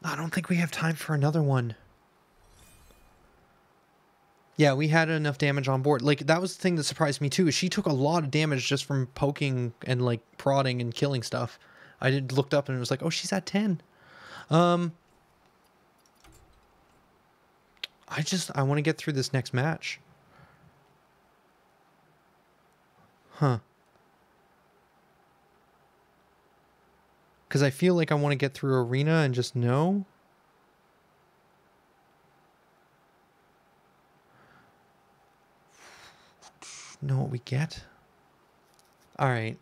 I don't think we have time for another one. Yeah, we had enough damage on board. Like, that was the thing that surprised me, too. Is she took a lot of damage just from poking and, like, prodding and killing stuff. I looked up and it was like, oh, she's at 10. I want to get through this next match. Huh. Because I feel like I want to get through Arena and just know. Know what we get? Alright.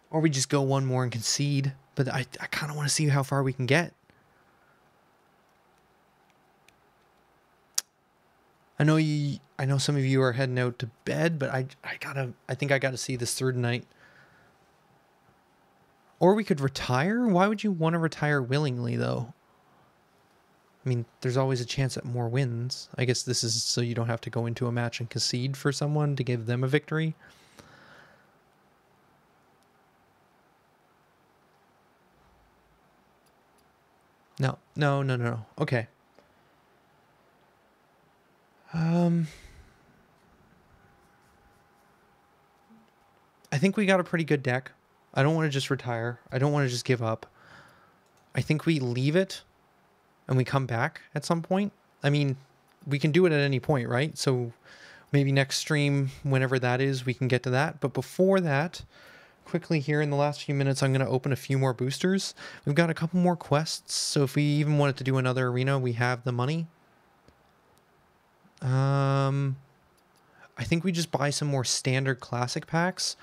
Or we just go one more and concede. But I kind of want to see how far we can get. I know some of you are heading out to bed, but I think I gotta see this through tonight. Or we could retire? Why would you want to retire willingly, though? I mean, there's always a chance at more wins. I guess this is so you don't have to go into a match and concede for someone to give them a victory. No. Okay. I think we got a pretty good deck. I don't want to just retire. I don't want to just give up. I think we leave it and we come back at some point. I mean, we can do it at any point, right? So maybe next stream, whenever that is, we can get to that. But before that, quickly here in the last few minutes, I'm going to open a few more boosters. We've got a couple more quests. So if we even wanted to do another arena, we have the money. I think we just buy some more standard classic packs.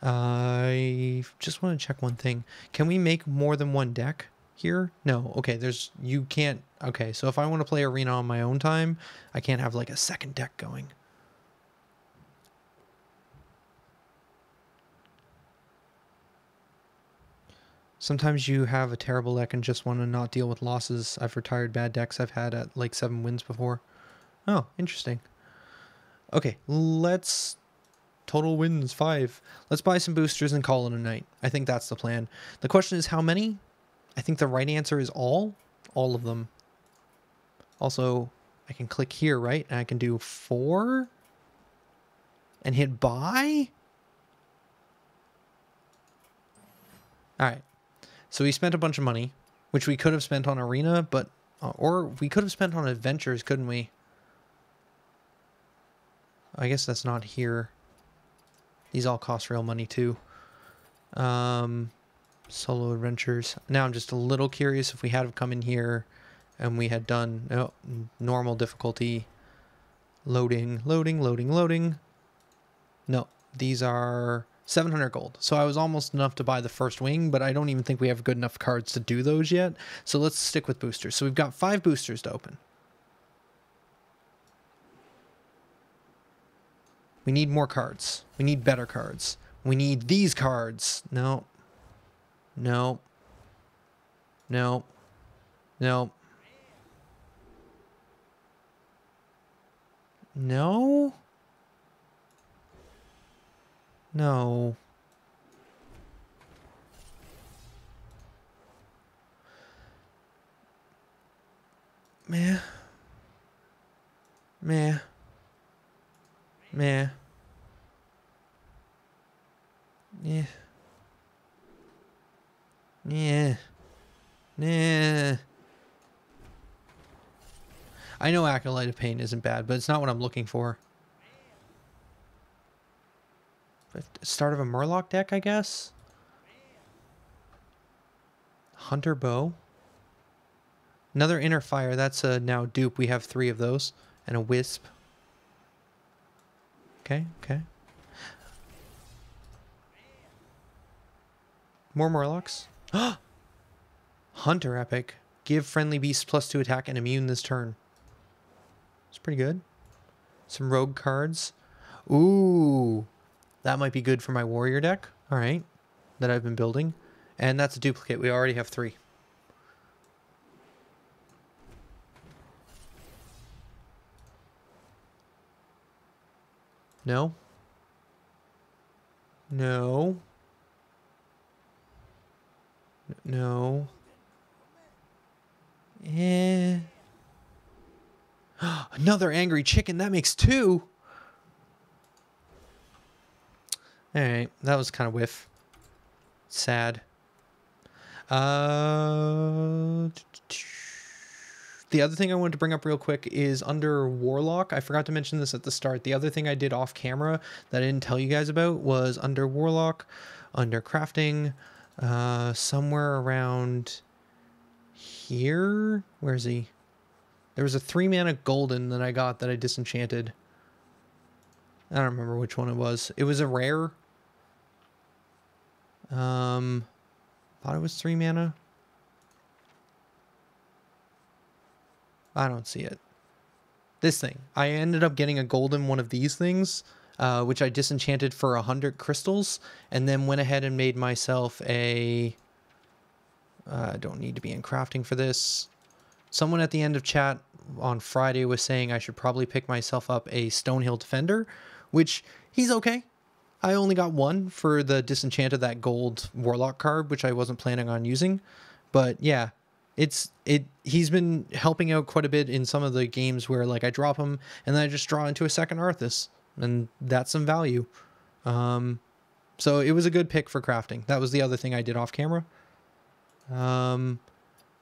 I just want to check one thing. Can we make more than one deck here? No. Okay, you can't. Okay, so if I want to play Arena on my own time, I can't have like a second deck going. Sometimes you have a terrible deck and just want to not deal with losses. I've retired bad decks I've had at like 7 wins before. Oh, interesting. Okay, total wins 5. Let's buy some boosters and call it a night. I think that's the plan. The question is how many? I think the right answer is all of them. Also, I can click here, right? And I can do 4 and hit buy. All right. So we spent a bunch of money, which we could have spent on Arena, but or we could have spent on Adventures, couldn't we? I guess that's not here. These all cost real money too. Solo Adventures. Now I'm just a little curious if we had come in here and we had done normal difficulty. Loading. No, these are 700 gold. So I was almost enough to buy the first wing, but I don't even think we have good enough cards to do those yet. So let's stick with boosters. So we've got 5 boosters to open. We need more cards. We need better cards. We need these cards. No. No. No. No. No. No. Meh. Meh. Meh. Yeah. Yeah. Nah. I know Acolyte of Pain isn't bad, but it's not what I'm looking for. Start of a Murloc deck, I guess? Hunter Bow. Another Inner Fire. That's a now dupe. We have 3 of those. And a Wisp. Okay, okay. More Murlocs. Hunter Epic. Give friendly beasts +2 attack and immune this turn. It's pretty good. Some rogue cards. Ooh. That might be good for my warrior deck. All right. That I've been building. And that's a duplicate. We already have 3. No. No. No. Eh. Another angry chicken. That makes 2. Alright. That was kind of whiff. Sad. The other thing I wanted to bring up real quick is under Warlock. I forgot to mention this at the start. The other thing I did off camera that I didn't tell you guys about was under Warlock, under crafting, somewhere around here. Where is he? There was a 3-mana golden that I got that I disenchanted. I don't remember which one it was. It was a rare. Thought it was 3 mana. I don't see it. This thing. I ended up getting a golden one of these things, which I disenchanted for 100 crystals, and then went ahead and made myself a... I don't need to be in crafting for this. Someone at the end of chat on Friday was saying I should probably pick myself up a Stonehill Defender, which he's okay. I only got 1 for the disenchant of that gold Warlock card, which I wasn't planning on using. But yeah, he's been helping out quite a bit in some of the games where like I drop him and then I just draw into a second Arthas, and that's some value. So it was a good pick for crafting. That was the other thing I did off camera.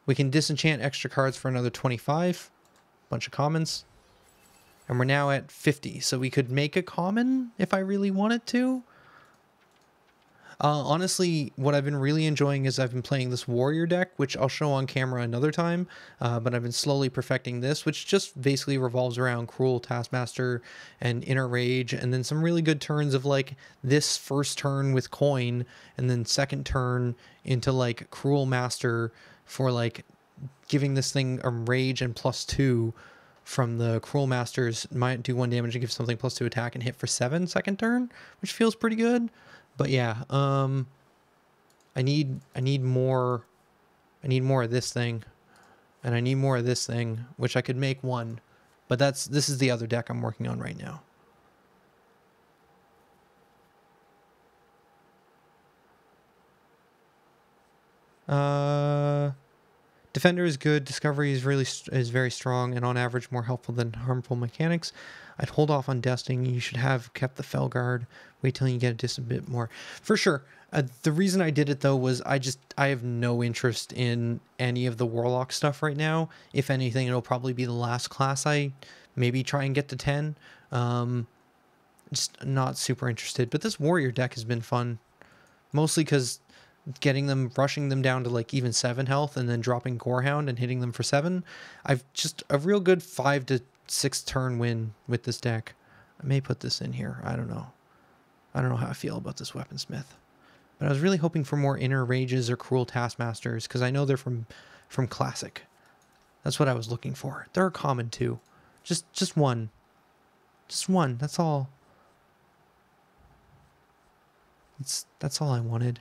We can disenchant extra cards for another 25. Bunch of commons. And we're now at 50. So we could make a common if I really wanted to. Honestly, what I've been really enjoying is I've been playing this warrior deck, which I'll show on camera another time. But I've been slowly perfecting this, which just basically revolves around Cruel Taskmaster and Inner Rage, and then some really good turns of like this first turn with Coin, and then second turn into like Cruel Master for like giving this thing a rage and +2 from the Cruel Masters. Might do 1 damage and give something +2 attack and hit for 7 second turn, which feels pretty good. But yeah, I need more of this thing, and I need more of this thing, which I could make one, but this is the other deck I'm working on right now. Defender is good. Discovery is very strong and on average more helpful than harmful mechanics. I'd hold off on dusting. You should have kept the Fell Guard. Wait till you get just a bit more. For sure. The reason I did it though was I have no interest in any of the Warlock stuff right now. If anything, it'll probably be the last class I maybe try and get to 10. Just not super interested. But this Warrior deck has been fun. Mostly because rushing them down to like even 7 health and then dropping Gorehound and hitting them for 7. I've just a real good 5 to 6 turn win with this deck. I may put this in here. I don't know. I don't know how I feel about this Weaponsmith. But I was really hoping for more Inner Rages or Cruel Taskmasters because I know they're from Classic. That's what I was looking for. They're common too. Just one. Just one. That's all. That's all I wanted.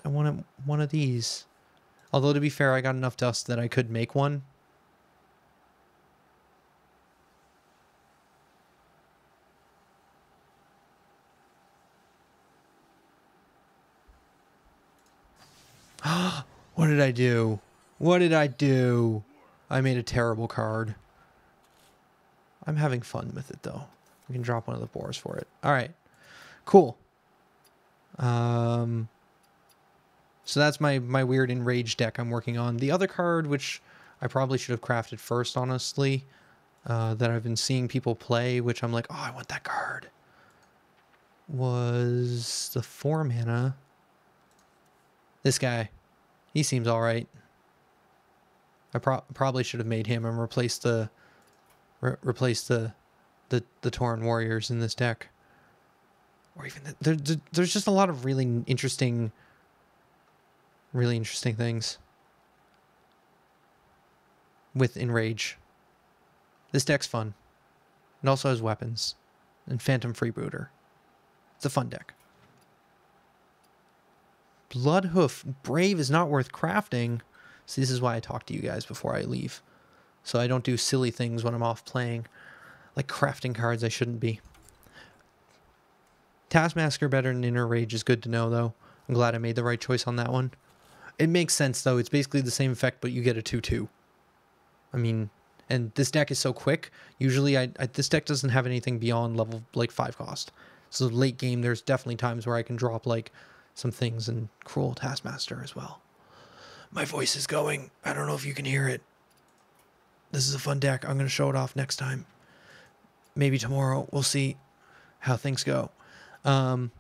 I wanted one of these. Although, to be fair, I got enough dust that I could make one. What did I do? What did I do? I made a terrible card. I'm having fun with it, though. We can drop one of the boars for it. All right. Cool. So that's my weird Enrage deck I'm working on. The other card, which I probably should have crafted first, honestly, that I've been seeing people play, which I'm like, oh, I want that card, was the 4 mana. This guy. He seems all right. I probably should have made him and replaced the Tauren Warriors in this deck. Or even there's just a lot of really interesting things with Enrage. This deck's fun. It also has weapons and Phantom Freebooter. It's a fun deck. Bloodhoof Brave is not worth crafting. See, this is why I talk to you guys before I leave. So I don't do silly things when I'm off playing. Like crafting cards I shouldn't be. Taskmaster better than Inner Rage is good to know, though. I'm glad I made the right choice on that one. It makes sense, though. It's basically the same effect, but you get a 2/2. I mean, and this deck is so quick. Usually, this deck doesn't have anything beyond level, like, 5 cost. So late game, there's definitely times where I can drop, like, some things in Cruel Taskmaster as well. My voice is going. I don't know if you can hear it. This is a fun deck. I'm going to show it off next time. Maybe tomorrow. We'll see how things go. For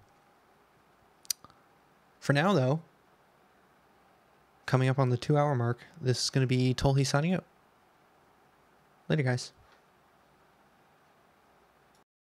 now, though, coming up on the 2-hour mark, this is going to be Tolhi signing out. Later, guys.